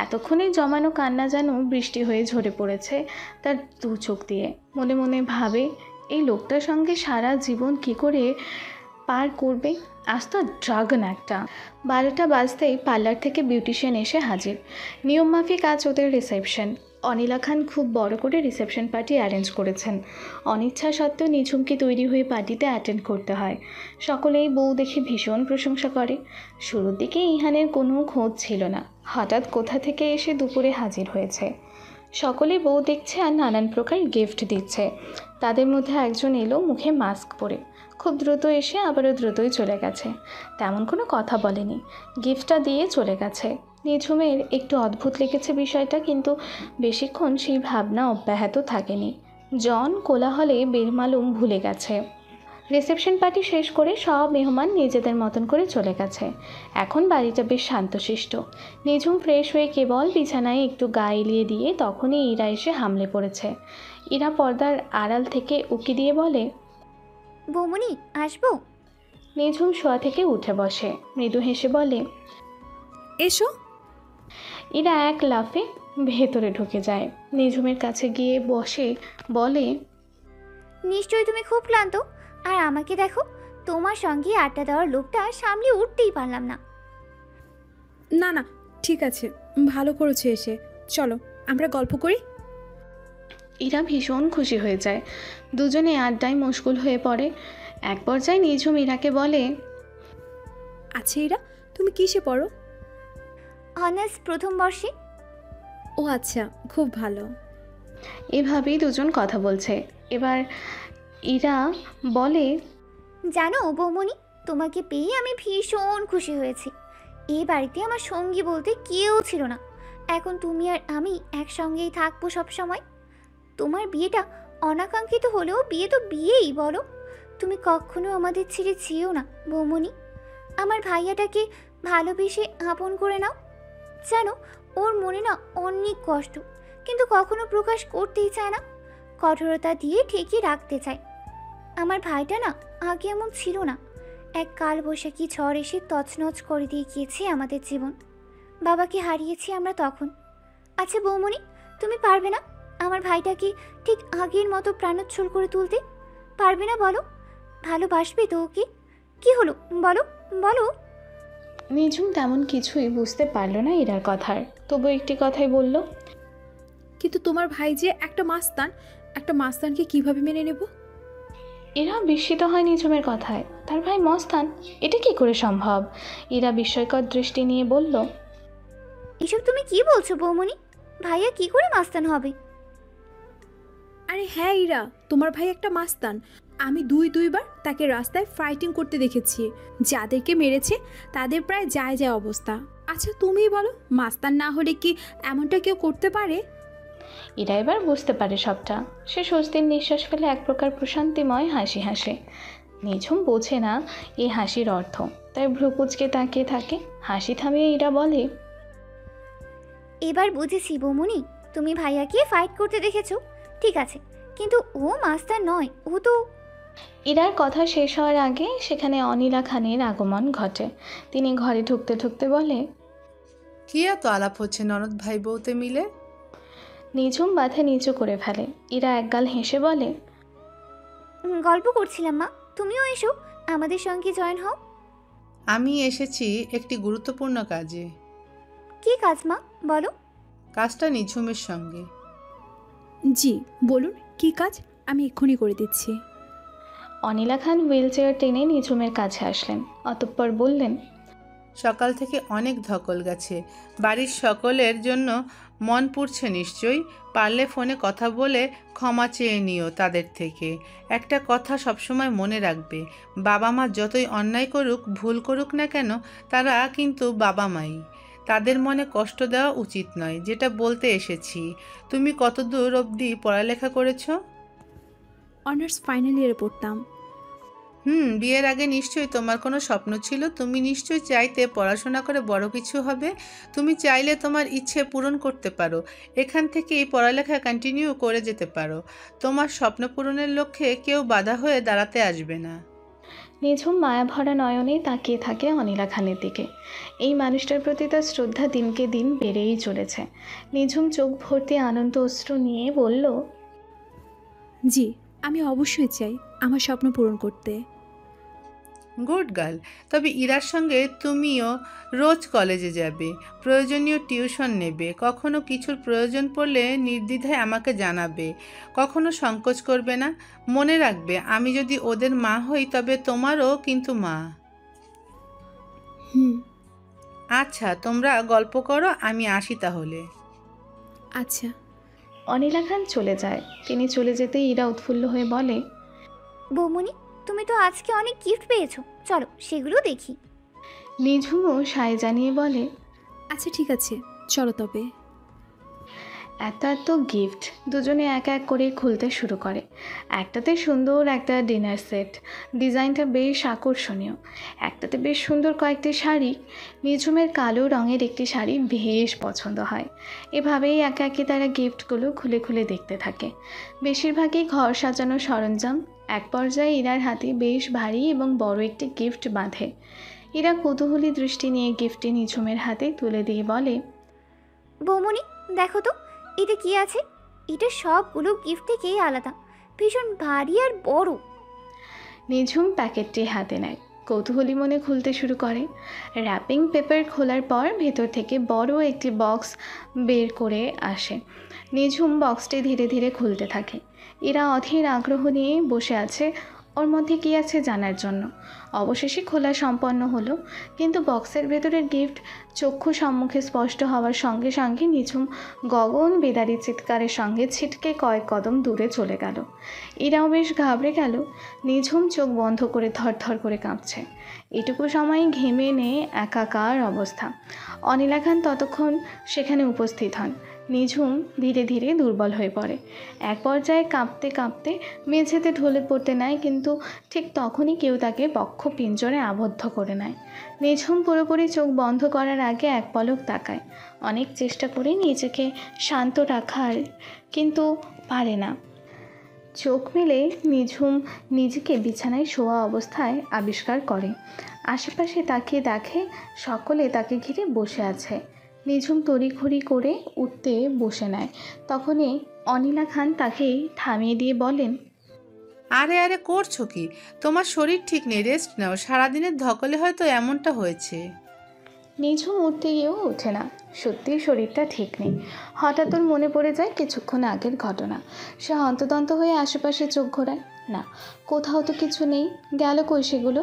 এতক্ষণে জমানো কান্না যেন বৃষ্টি হয়ে ঝরে পড়েছে তার দু চোখ দিয়ে। মনে মনে ভাবে, এই লোকটার সঙ্গে সারা জীবন কি করে পার করবে। আজ তো ড্রাগন একটা। 12টা বাজতেই পার্লার থেকে বিউটিশিয়ান এসে হাজির। নিয়মমাফিক আজ ওদের রিসেপশন। অনিলা খান খুব বড় করে রিসেপশন পার্টি অ্যারেঞ্জ করেছেন। অনিচ্ছা সত্ত্বেও নিঝুমকে তৈরি হয়ে পার্টিতে অ্যাটেন্ড করতে হয়। সকলেই বউ দেখে ভীষণ প্রশংসা করে। শুরুর দিকে ইহানের কোনো খোঁজ ছিল না, হঠাৎ কোথা থেকে এসে দুপুরে হাজির হয়েছে। সকলে বউ দেখছে আর নানান প্রকার গিফট দিচ্ছে। তাদের মধ্যে একজন এলো মুখে মাস্ক পরে, খুব দ্রুত এসে আবারও দ্রুতই চলে গেছে। তেমন কোনো কথা বলেনি, গিফটটা দিয়ে চলে গেছে। নিঝুমের একটু অদ্ভুত লেগেছে বিষয়টা, কিন্তু বেশিক্ষণ সেই ভাবনা অব্যাহত থাকেনি। জন কোলাহলে বেরমালুম ভুলে গেছে। রিসেপশন পার্টি শেষ করে সব মেহমান নিজেদের মতন করে চলে গেছে। এখন বাড়িটা বেশ শান্তশিষ্ট। নিঝুম ফ্রেশ হয়ে কেবল বিছানায় একটু গা এলিয়ে দিয়ে তখনই ইরা এসে হামলে পড়েছে। ইরা পর্দার আড়াল থেকে উকি দিয়ে বলে, বৌমনি আসবো? নিঝুম শোয়া থেকে উঠে বসে, মৃদু হেসে বলে, এসো। ইরা এক লাফে ভেতরে ঢুকে যায়। নিঝুমের কাছে গিয়ে বসে বলে, নিশ্চয়ই তুমি খুব ক্লান্ত। আর আমাকে দেখো, তোমার সঙ্গে আড্ডা দেওয়ার লোকটা সামলে উঠতেই পারলাম না। না না, ঠিক আছে, ভালো করেছো এসে। চলো আমরা গল্প করি। ইরা ভীষণ খুশি হয়ে যায়। দুজনে আড্ডায় মশগুল হয়ে পড়ে। এক পর্যায়ে নিঝুম ইরাকে বলে, আচ্ছা ইরা, তুমি কিসে পড়ো? অনার্স প্রথম বর্ষে। ও আচ্ছা, খুব ভালো। এভাবেই দুজন কথা বলছে। এবার ইরা বলে, জানো বৌমনি, তোমাকে পেয়ে আমি ভীষণ খুশি হয়েছি। এই বাড়িতে আমার সঙ্গী বলতে কেউ ছিল না। এখন তুমি আর আমি একসঙ্গেই থাকবো সব সময়। তোমার বিয়েটা অনাকাঙ্ক্ষিত হলেও বিয়ে তো বিয়েই, বলো। তুমি কখনো আমাদের ছেড়ে যেও না বৌমনি। আমার ভাইয়াটাকে ভালোবেসে আপন করে নাও। জানো, ওর মনে না অনেক কষ্ট, কিন্তু কখনো প্রকাশ করতেই চায় না। কঠোরতা দিয়ে ঠিকই রাখতে চায়। আমার ভাইটা না আগে এমন ছিল না। এক কালবৈশাখী ঝড় এসে তছনছ করে দিয়ে গিয়েছে আমাদের জীবন। বাবাকে হারিয়েছি আমরা তখন। আচ্ছা বৌমনি, তুমি পারবে না আমার ভাইটাকে ঠিক আগের মতো প্রাণোচ্ছল করে তুলতে? পারবে না বলো? ভালোবাসবে তো ওকে? কি হলো বলো বলো? নিঝুম তেমন কিছুই বুঝতে পারলো না ইরার কথার, তবু একটি কথাই বলল, কিন্তু তোমার ভাই যে একটা মাস্তানকে কিভাবে মেনে নেব? ইরা বিস্মিত হয় নিঝুমের কথায়। তার ভাই মস্তান? এটা কি করে সম্ভব? ইরা বিস্ময়কর দৃষ্টি নিয়ে বলল, এসব তুমি কি বলছো বৌমনি? ভাইয়া কি করে মাস্তান হবে? আরে হ্যাঁ ইরা, তোমার ভাই একটা মাস্তান। আমি দুইবার তাকে রাস্তায় ফাইটিং করতে দেখেছি। যাদেরকে মেরেছে তাদের প্রায় যায় যায় অবস্থা। আচ্ছা তুমিই বলো, মাস্তান না হলে কি এমনটা কেউ করতে পারে? ইরা এবার বুঝতে পারে সবটা। সে স্বস্তির নিঃশ্বাস ফেলে এক প্রকার প্রশান্তিময় হাসি হাসে। নিঝুম বোঝে না এই হাসির অর্থ, তাই ভ্রু কুঁচকে তাকিয়ে থাকে। হাসি থামিয়ে ইরা বলে, এবার বুঝেছি বৌমনি, তুমি ভাইয়াকে ফাইট করতে দেখেছো, ঠিক আছে, কিন্তু ও মাস্টার নয়, ও তো। ইরার কথা শেষ হওয়ার আগে সেখানে অনিলা খানের আগমন ঘটে। তিনি ঘরে ঢুকতে ঢুকতে বলে, কি এত আলাপ হচ্ছে ননদ ভাই বউতে মিলে? নিঝুম মাথা নিচু করে ফেলে। ইরা একগাল হেসে বলে, গল্প করছিলাম মা, তুমিও এসো, আমাদের সঙ্গে জয়েন হও। আমি এসেছি একটি গুরুত্বপূর্ণ কাজে। কি কাজ মা, বলো। কাজটা নিঝুমের সঙ্গে। জি বলুন, কি কাজ? আমি এক্ষুনি করে দিচ্ছি। অনিলা খান হুইল চেয়ার টেনে নিঝুমের কাছে আসলেন। অতঃপর বললেন, সকাল থেকে অনেক ধকল গেছে, বাড়ির সকলের জন্য মন পুড়ছে নিশ্চয়ই। পারলে ফোনে কথা বলে ক্ষমা চেয়ে নিও তাদের থেকে। একটা কথা সবসময় মনে রাখবে, বাবা মা যতই অন্যায় করুক, ভুল করুক না কেন, তারা কিন্তু বাবা মাই। তাদের মনে কষ্ট দেওয়া উচিত নয়। যেটা বলতে এসেছি, তুমি কতদূর অবধি পড়ালেখা করেছো? অনার্স ফাইনাল ইয়ারে পড়তাম। বিয়ের আগে নিশ্চয়ই তোমার কোনো স্বপ্ন ছিল। তুমি নিশ্চয়ই চাইতে পড়াশোনা করে বড় কিছু হবে। তুমি চাইলে তোমার ইচ্ছে পূরণ করতে পারো। এখান থেকেই পড়ালেখা কন্টিনিউ করে যেতে পারো। তোমার স্বপ্ন পূরণের লক্ষ্যে কেউ বাধা হয়ে দাঁড়াতে আসবে না। নিঝুম মায়াভরা নয়নে তাকিয়ে থাকে অনিলা খানের দিকে। এই মানুষটার প্রতি তার শ্রদ্ধা দিনকে দিন বেড়েই চলেছে। নিঝুম চোখ ভর্তি আনন্দ অশ্রু নিয়ে বলল, জি আমি অবশ্যই চাই আমার স্বপ্ন পূরণ করতে। Good girl. তবে ইরার সঙ্গে তুমিও রোজ কলেজে যাবে, প্রয়োজনীয় টিউশন নেবে। কখনো কিছুর প্রয়োজন পড়লে নির্দ্বিধায় আমাকে জানাবে, কখনো সংকোচ করবে না। মনে রাখবে, আমি যদি ওদের মা হই তবে তোমারও কিন্তু মা। আচ্ছা তোমরা গল্প করো, আমি আসি তাহলে। আচ্ছা। অনিলা খান চলে যায়। তিনি চলে যেতেই ইরা উৎফুল্ল হয়ে বলে, বৌমনি, তুমি তো আজকে অনেক গিফট পেয়েছো, চলো সেগুলো দেখি। নিঝুমও সায় জানিয়ে বলে, আচ্ছা ঠিক আছে, চলো তবে। এত এত গিফট দুজনে এক এক করে খুলতে শুরু করে। একটাতে সুন্দর একটা ডিনার সেট, ডিজাইনটা বেশ আকর্ষণীয়। একটাতে বেশ সুন্দর কয়েকটি শাড়ি। নিঝুমের কালো রঙের একটি শাড়ি বেশ পছন্দ হয়। এভাবেই একে একে তারা গিফটগুলো খুলে খুলে দেখতে থাকে। বেশিরভাগই ঘর সাজানোর সরঞ্জাম। এক পর্যায়ে ইরার হাতে বেশ ভারী এবং বড় একটি গিফট বাঁধে। ইরা কৌতূহলী দৃষ্টি নিয়ে গিফটটি নিঝুমের হাতে তুলে দিয়ে বলে, বৌমনি দেখো তো, এটা কি আছে? এটা সবগুলো গিফট থেকেই আলাদা, ভীষণ ভারী আর বড়। নিঝুম প্যাকেটটি হাতে নেয়, কৌতূহলী মনে খুলতে শুরু করে। র্যাপিং পেপার খোলার পর ভেতর থেকে বড় একটি বক্স বের করে আসে। নিঝুম বক্সটি ধীরে ধীরে খুলতে থাকে। এরা অধীর আগ্রহ নিয়ে বসে আছে ওর মধ্যে কী আছে জানার জন্য। অবশেষে খোলা সম্পন্ন হলো, কিন্তু বক্সের ভেতরের গিফট চক্ষু সম্মুখে স্পষ্ট হওয়ার সঙ্গে সঙ্গে নিঝুম গগন বেদারি চিৎকারের সঙ্গে ছিটকে কয়েক কদম দূরে চলে গেল। এরাও বেশ ঘাবড়ে গেল। নিঝুম চোখ বন্ধ করে থরথর করে কাঁপছে। এটুকু সময় ঘেমে নিয়ে একাকার অবস্থা। অনিলা খান ততক্ষণ সেখানে উপস্থিত হন। নিঝুম ধীরে ধীরে দুর্বল হয়ে পড়ে। এক পর্যায়ে কাঁপতে কাঁপতে মেঝেতে ঢলে পড়তে নেয়, কিন্তু ঠিক তখনই কেউ তাকে বক্ষ পিঞ্জরে আবদ্ধ করে নেয়। নিঝুম পুরোপুরি চোখ বন্ধ করার আগে এক পলক তাকায়। অনেক চেষ্টা করে নিজেকে শান্ত রাখার, কিন্তু পারে না। চোখ মেলে নিঝুম নিজেকে বিছানায় শোয়া অবস্থায় আবিষ্কার করে। আশেপাশে তাকিয়ে দেখে সকলে তাকে ঘিরে বসে আছে। নিঝুম তড়িঘড়ি করে উঠতে বসে নেয়। তখনই অনিলা খান তাকে থামিয়ে দিয়ে বলেন, আরে আরে করছো কি? তোমার শরীর ঠিক নেই, রেস্ট নাও। সারাদিনের ধকলে হয়তো এমনটা হয়েছে। নিঝুম উঠতে গিয়েও ওঠে না। সত্যিই শরীরটা ঠিক নেই। হঠাৎ ওর মনে পড়ে যায় কিছুক্ষণ আগের ঘটনা। সে হন্তদন্ত হয়ে আশেপাশে চোখ ঘোরায়। না, কোথাও তো কিছু নেই। গেল কই সেগুলো?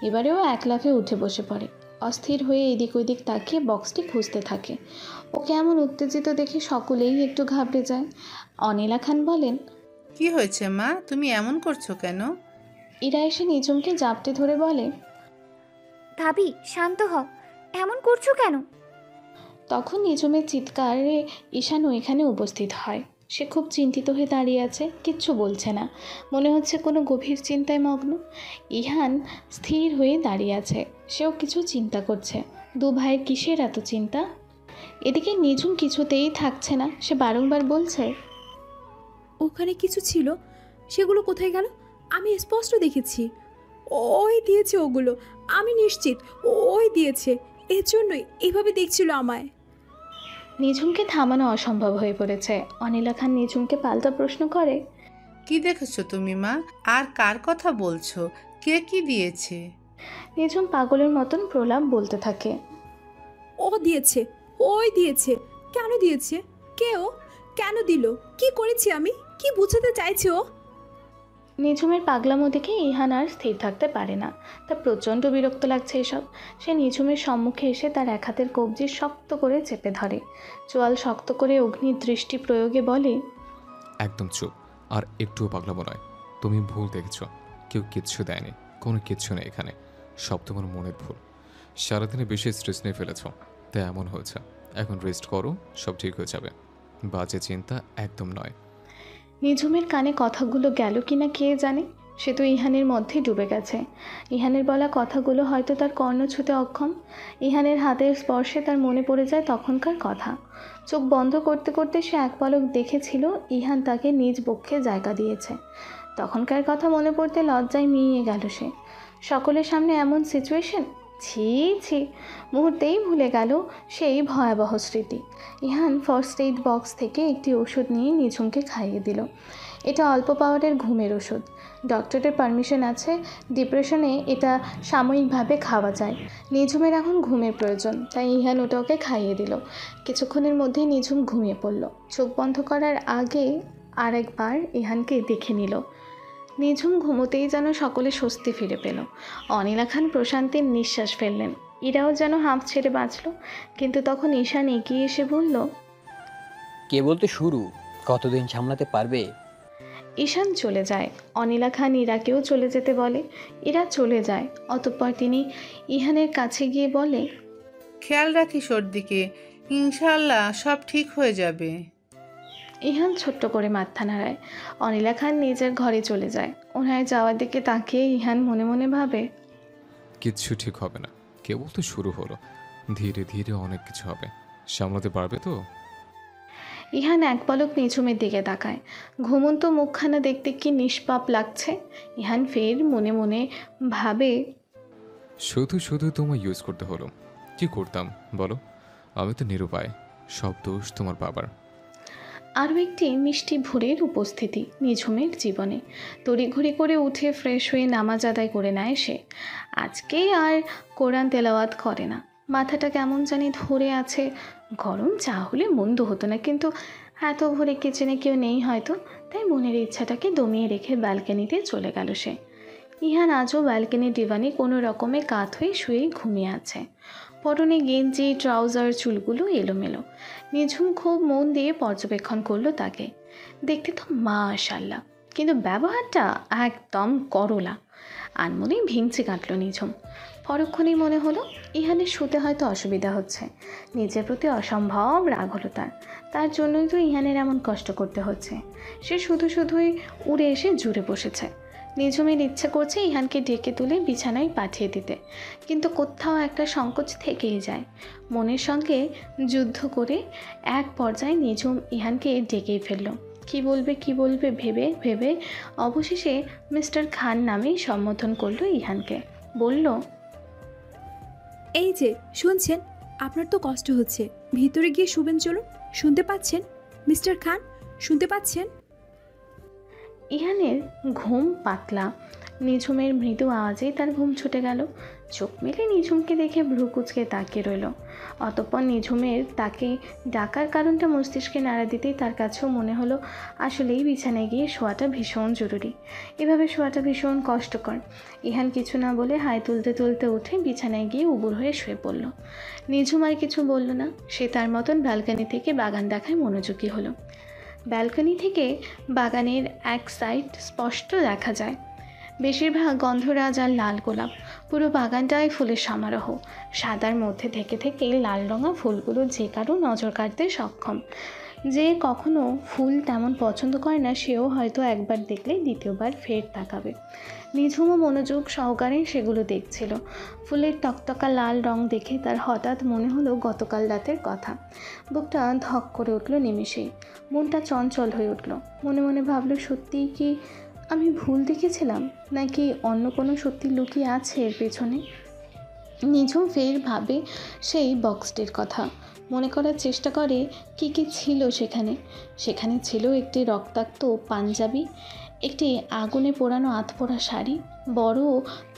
এবারেও এক লাফে উঠে বসে পড়ে। অস্থির হয়ে এদিক ওদিক তাকিয়ে বক্সটি খুঁজতে থাকে। ওকে এমন উত্তেজিত দেখে সকলেই একটু ঘাবড়ে যায়। অনিলা খান বলেন, কি হয়েছে মা, তুমি এমন করছো কেন? ইরা এসে নিঝুমকে জাপটে ধরে বলে, ভাবি শান্ত হও, এমন করছো কেন? তখন নিঝুমের চিৎকারে ঈশানও এখানে উপস্থিত হয়। সে খুব চিন্তিত হয়ে দাঁড়িয়ে আছে, কিচ্ছু বলছে না, মনে হচ্ছে কোনো গভীর চিন্তায় মগ্ন। ইহান স্থির হয়ে দাঁড়িয়ে আছে, সেও কিছু চিন্তা করছে। দু ভাইয়ের কিসের এত চিন্তা? এদিকে নিঝুম কিছুতেই থাকছে না, সে বারংবার বলছে, ওখানে কিছু ছিল, সেগুলো কোথায় গেল? আমি স্পষ্ট দেখেছি। ওই দিয়েছে ওগুলো, আমি নিশ্চিত ওই দিয়েছে। এর জন্যই এভাবে দেখছিল আমায়। নিঝুমকে থামানো অসম্ভব হয়ে পড়েছে। অনিলা খান নিঝুমকে পাল্টা প্রশ্ন করে, কি দেখেছো তুমি মা, আর কার কথা বলছো? কে কি দিয়েছে? নিঝুম পাগলের মতন প্রলাপ বলতে থাকে, ও দিয়েছে, ওই দিয়েছে। কেন দিয়েছে? কে ও? কেন দিল? কি করেছি আমি? কি বুঝাতে চাইছে ও? নিঝুমের পাগলামো দেখে ইহান আর স্থির থাকতে পারে না। তার প্রচণ্ড বিরক্ত লাগছে এসব। সে নিঝুমের সম্মুখে এসে তার এক হাতের কবজি শক্ত করে চেপে ধরে, চোয়াল শক্ত করে অগ্নির দৃষ্টি প্রয়োগে বলে, একদম চুপ, আর একটুও পাগলামো নয়। তুমি ভুল দেখেছ, কেউ কিচ্ছু দেয়নি, কোনো কিচ্ছু নেই এখানে, সব তোমার মনের ভুল। সারাদিনে বেশি স্ট্রেস নিয়ে ফেলেছ, তাই এমন হয়েছে। এখন রেস্ট করো, সব ঠিক হয়ে যাবে। বাজে চিন্তা একদম নয়। নিঝুমের কানে কথাগুলো গেল কিনা কে জানে। সে তো ইহানের মধ্যে ডুবে গেছে। ইহানের বলা কথাগুলো হয়তো তার কর্ণ ছুঁতে অক্ষম। ইহানের হাতের স্পর্শে তার মনে পড়ে যায় তখনকার কথা। চোখ বন্ধ করতে করতে সে এক পলক দেখেছিল ইহান তাকে নিজ বক্ষে জায়গা দিয়েছে। তখনকার কথা মনে পড়তে লজ্জায় মিইয়ে গেল সে। সকলের সামনে এমন সিচুয়েশন, ছি ছি, মুহূর্তেই ভুলে গেল সেই ভয়াবহ স্মৃতি। ইহান ফার্স্ট এইড বক্স থেকে একটি ওষুধ নিয়ে নিঝুমকে খাইয়ে দিল। এটা অল্প পাওয়ারের ঘুমের ওষুধ। ডক্টরের পারমিশন আছে, ডিপ্রেশনে এটা সাময়িকভাবে খাওয়া যায়। নিঝুমের এখন ঘুমের প্রয়োজন, তাই ইহান ওটা ওকে খাইয়ে দিল। কিছুক্ষণের মধ্যেই নিঝুম ঘুমিয়ে পড়ল। চোখ বন্ধ করার আগে আরেকবার ইহানকে দেখে নিল। নিঝুম ঘুমোতেই যেন সকলে স্বস্তি ফিরে পেল। অনিলা খান প্রশান্তির নিঃশ্বাস ফেললেন। ইরাও যেন হাঁপ ছেড়ে বাঁচল। কিন্তু তখন ঈশান এগিয়ে এসে বলল, কেবল তো শুরু, কতদিন সামলাতে পারবে? ঈশান চলে যায়। অনিলা খান ইরাকেও চলে যেতে বলে। ইরা চলে যায়। অতঃপর তিনি ইহানের কাছে গিয়ে বলে, খেয়াল রাখিস ওর দিকে, ইনশাল্লাহ সব ঠিক হয়ে যাবে। ইহান ছোট্ট করে মাথা নাড়ায়। অনিলা খান নিজের ঘরে চলে যায়। ওনার যাওয়ার দিকে তাকিয়ে ইহান মনে মনে ভাবে, কিচ্ছু ঠিক হবে না, কেবল তো শুরু হলো, ধীরে ধীরে অনেক কিছু হবে। সামলাতে পারবে তো? ইহান এক পলক নিঝুমের দিকে তাকায়। ঘুমন্ত মুখখানা দেখতে কি নিষ্পাপ লাগছে। ইহান ফের মনে মনে ভাবে, শুধু শুধু তোমায় ইউজ করতে হলো। কি করতাম বলো? আমি তো নিরুপায়, সব দোষ তোমার বাবার। আরও একটি মিষ্টি ভোরের উপস্থিতি নিঝুমের জীবনে। তড়িঘড়ি করে উঠে ফ্রেশ হয়ে নামাজ আদায় করে নেয় সে। আজকে আর কোরআন তেলাওয়াত করে না। মাথাটা কেমন জানি ধরে আছে। গরম চা হলে মন্দ হতো না, কিন্তু এত ভোরে কিচেনে কেউ নেই হয়তো, তাই মনের ইচ্ছাটাকে দমিয়ে রেখে ব্যালকনিতে চলে গেল সে। ইহান আজও ব্যালকনির ডিভানে কোনো রকমে কাত হয়ে শুয়ে ঘুমিয়ে আছে। পরনে গেঞ্জি, ট্রাউজার, চুলগুলো এলোমেলো। নিঝুম খুব মন দিয়ে পর্যবেক্ষণ করলো তাকে। দেখতে তো মাশাআল্লাহ, কিন্তু ব্যবহারটা একদম করলা। আনমনেই ভিংচে কাটলো নিঝুম। পরক্ষণেই মনে হলো ইহানের শুতে হয়তো অসুবিধা হচ্ছে। নিজের প্রতি অসম্ভব রাগ হলো তার জন্যই তো ইহানের এমন কষ্ট করতে হচ্ছে। সে শুধু শুধুই উড়ে এসে জুড়ে বসেছে। নিঝুমের ইচ্ছে করছে ইহানকে ডেকে তুলে বিছানায় পাঠিয়ে দিতে, কিন্তু কোথাও একটা সংকোচ থেকেই যায়। মনের সঙ্গে যুদ্ধ করে এক পর্যায়ে নিঝুম ইহানকে ডেকেই ফেলল। কি বলবে ভেবে ভেবে অবশেষে মিস্টার খান নামেই সম্বোধন করলো ইহানকে। বলল, এই যে শুনছেন, আপনার তো কষ্ট হচ্ছে, ভিতরে গিয়ে শুবেন চলুন। শুনতে পাচ্ছেন মিস্টার খান, শুনতে পাচ্ছেন? ইহানের ঘুম পাতলা। নিঝুমের মৃদু আওয়াজেই তার ঘুম ছুটে গেল। চোখ মেলে নিঝুমকে দেখে ভ্রু কুঁচকে তাকিয়ে রইল। অতঃপর নিঝুমের তাকে ডাকার কারণটা মস্তিষ্কে নাড়া দিতেই তার কাছেও মনে হলো আসলেই বিছানায় গিয়ে শোয়াটা ভীষণ জরুরি। এভাবে শোয়াটা ভীষণ কষ্টকর। ইহান কিছু না বলে হাই তুলতে তুলতে উঠে বিছানায় গিয়ে উবুর হয়ে শুয়ে পড়ল। নিঝুম আর কিছু বলল না। সে তার মতন ব্যালকনি থেকে বাগান দেখায় মনোযোগী হলো। ব্যালকনি থেকে বাগানের এক সাইড স্পষ্ট দেখা যায়, বেশিরভাগ গন্ধরাজ আর লাল গোলাপ। পুরো বাগানটায় ফুলের সমারোহ। সাদার মধ্যে থেকে থেকে লাল রঙা ফুলগুলো যে কারো নজর কাটতে সক্ষম। যে কখনো ফুল তেমন পছন্দ করে না সেও হয়তো একবার দেখলে দ্বিতীয়বার ফের তাকাবে। নিঝুমও মনোযোগ সহকারে সেগুলো দেখছিল। ফুলের টকটকা লাল রং দেখে তার হঠাৎ মনে হলো গতকাল রাতের কথা। বুকটা ধক করে উঠল নিমেষেই। মনটা চঞ্চল হয়ে উঠল। মনে মনে ভাবলো, সত্যিই কি আমি ভুল দেখেছিলাম, নাকি অন্য কোনো সত্যি লুকিয়ে আছে এর পেছনে? নিঝুম ফের ভাবে সেই বক্সটির কথা। মনে করার চেষ্টা করে কি কি ছিল সেখানে। সেখানে ছিল একটি রক্তাক্ত পাঞ্জাবি, একটি আগুনে পোড়ানো আধপোড়া শাড়ি, বড়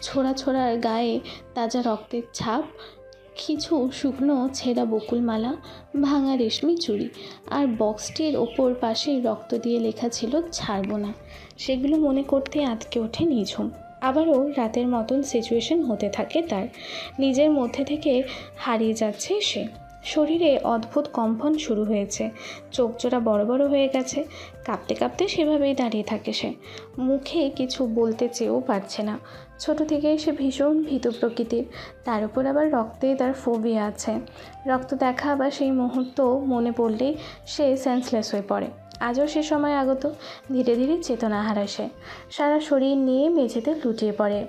ছোড়া ছোড়ার গায়ে তাজা রক্তের ছাপ, কিছু শুকনো ছেঁড়া বকুলমালা, ভাঙা রেশমি চুড়ি, আর বক্সটির ওপর পাশে রক্ত দিয়ে লেখা ছিল ছাড়বো না। সেগুলো মনে করতে আটকে ওঠে নিঝুম। আবারও রাতের মতন সিচুয়েশন হতে থাকে তার। নিজের মধ্যে থেকে হারিয়ে যাচ্ছে সে। শরীরে অদ্ভুত কম্পন শুরু হয়েছে। চোখ জোড়া বড় বড় হয়ে গেছে। কাঁপতে কাঁপতে সেভাবেই দাঁড়িয়ে থাকে সে। মুখে কিছু বলতে চেয়েও পারছে না। ছোট থেকেই সে ভীষণ ভীতু প্রকৃতির। তার উপর আবার রক্তে তার ফোবিয়া আছে। রক্ত দেখা বা সেই মুহূর্ত মনে পড়লেই সে সেন্সলেস হয়ে পড়ে। আজও সে সময় আগত। ধীরে ধীরে চেতনা হারায় সে। সারা শরীর নিয়ে মেঝেতে লুটিয়ে পড়ে।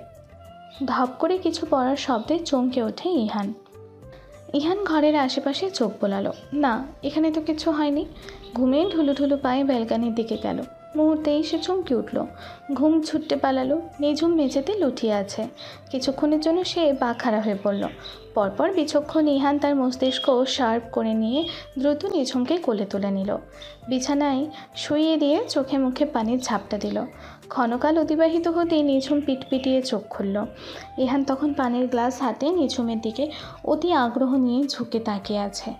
ধপ করে কিছু পড়ার শব্দে চমকে ওঠে ইহান। ইহান ঘরের আশেপাশে চোখ বোলালো। না, এখানে তো কিছু হয়নি। ঘুমে ঢুলু ঢুলু পায়ে ব্যালকানির দিকে গেল। মুহূর্তেই সে চমকে উঠল। ঘুম ছুটতে পালালো। নিঝুম মেঝেতে লুটিয়ে আছে। কিছুক্ষণের জন্য সে বাখারা হয়ে পড়ল। পরপর বিচক্ষণ ইহান তার মস্তিষ্ক শার্প করে নিয়ে দ্রুত নিঝুমকে কোলে তুলে নিল। বিছানায় শুইয়ে দিয়ে চোখে মুখে পানির ঝাপটা দিল। ক্ষণকাল অতিবাহিত হতেই নিঝুম পিটপিটিয়ে চোখ খুলল। ইহান তখন পানির গ্লাস হাতে নিঝুমের দিকে অতি আগ্রহ নিয়ে ঝুঁকে তাকিয়ে আছে।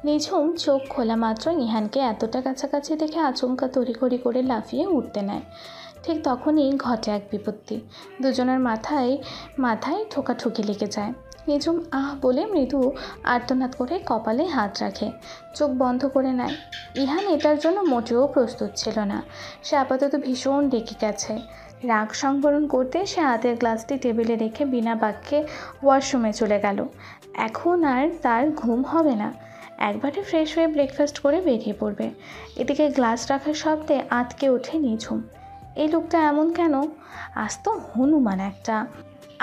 নিঝুম চোখ খোলা মাত্র ইহানকে এতটা কাছাকাছি দেখে আচমকা তড়িঘড়ি করে লাফিয়ে উঠতে নেয়। ঠিক তখনই ঘটে এক বিপত্তি। দুজনের মাথায় ঠোকাঠুকি লেগে যায়। নিঝুম আহ বলে মৃদু আর্তনাদ করে কপালে হাত রাখে। চোখ বন্ধ করে নেয়। ইহান এটার জন্য মোটেও প্রস্তুত ছিল না। সে আপাতত ভীষণ রেগে গেছে। রাগ সংবরণ করতে সে হাতের গ্লাসটি টেবিলে রেখে বিনা বাক্যে ওয়াশরুমে চলে গেল। এখন আর তার ঘুম হবে না। একবারে ফ্রেশ হয়ে ব্রেকফাস্ট করে বেরিয়ে পড়বে। এদিকে গ্লাস রাখার শব্দে আটকে ওঠে নিঝুম। এই লোকটা এমন কেন? আজ তো হনুমান একটা।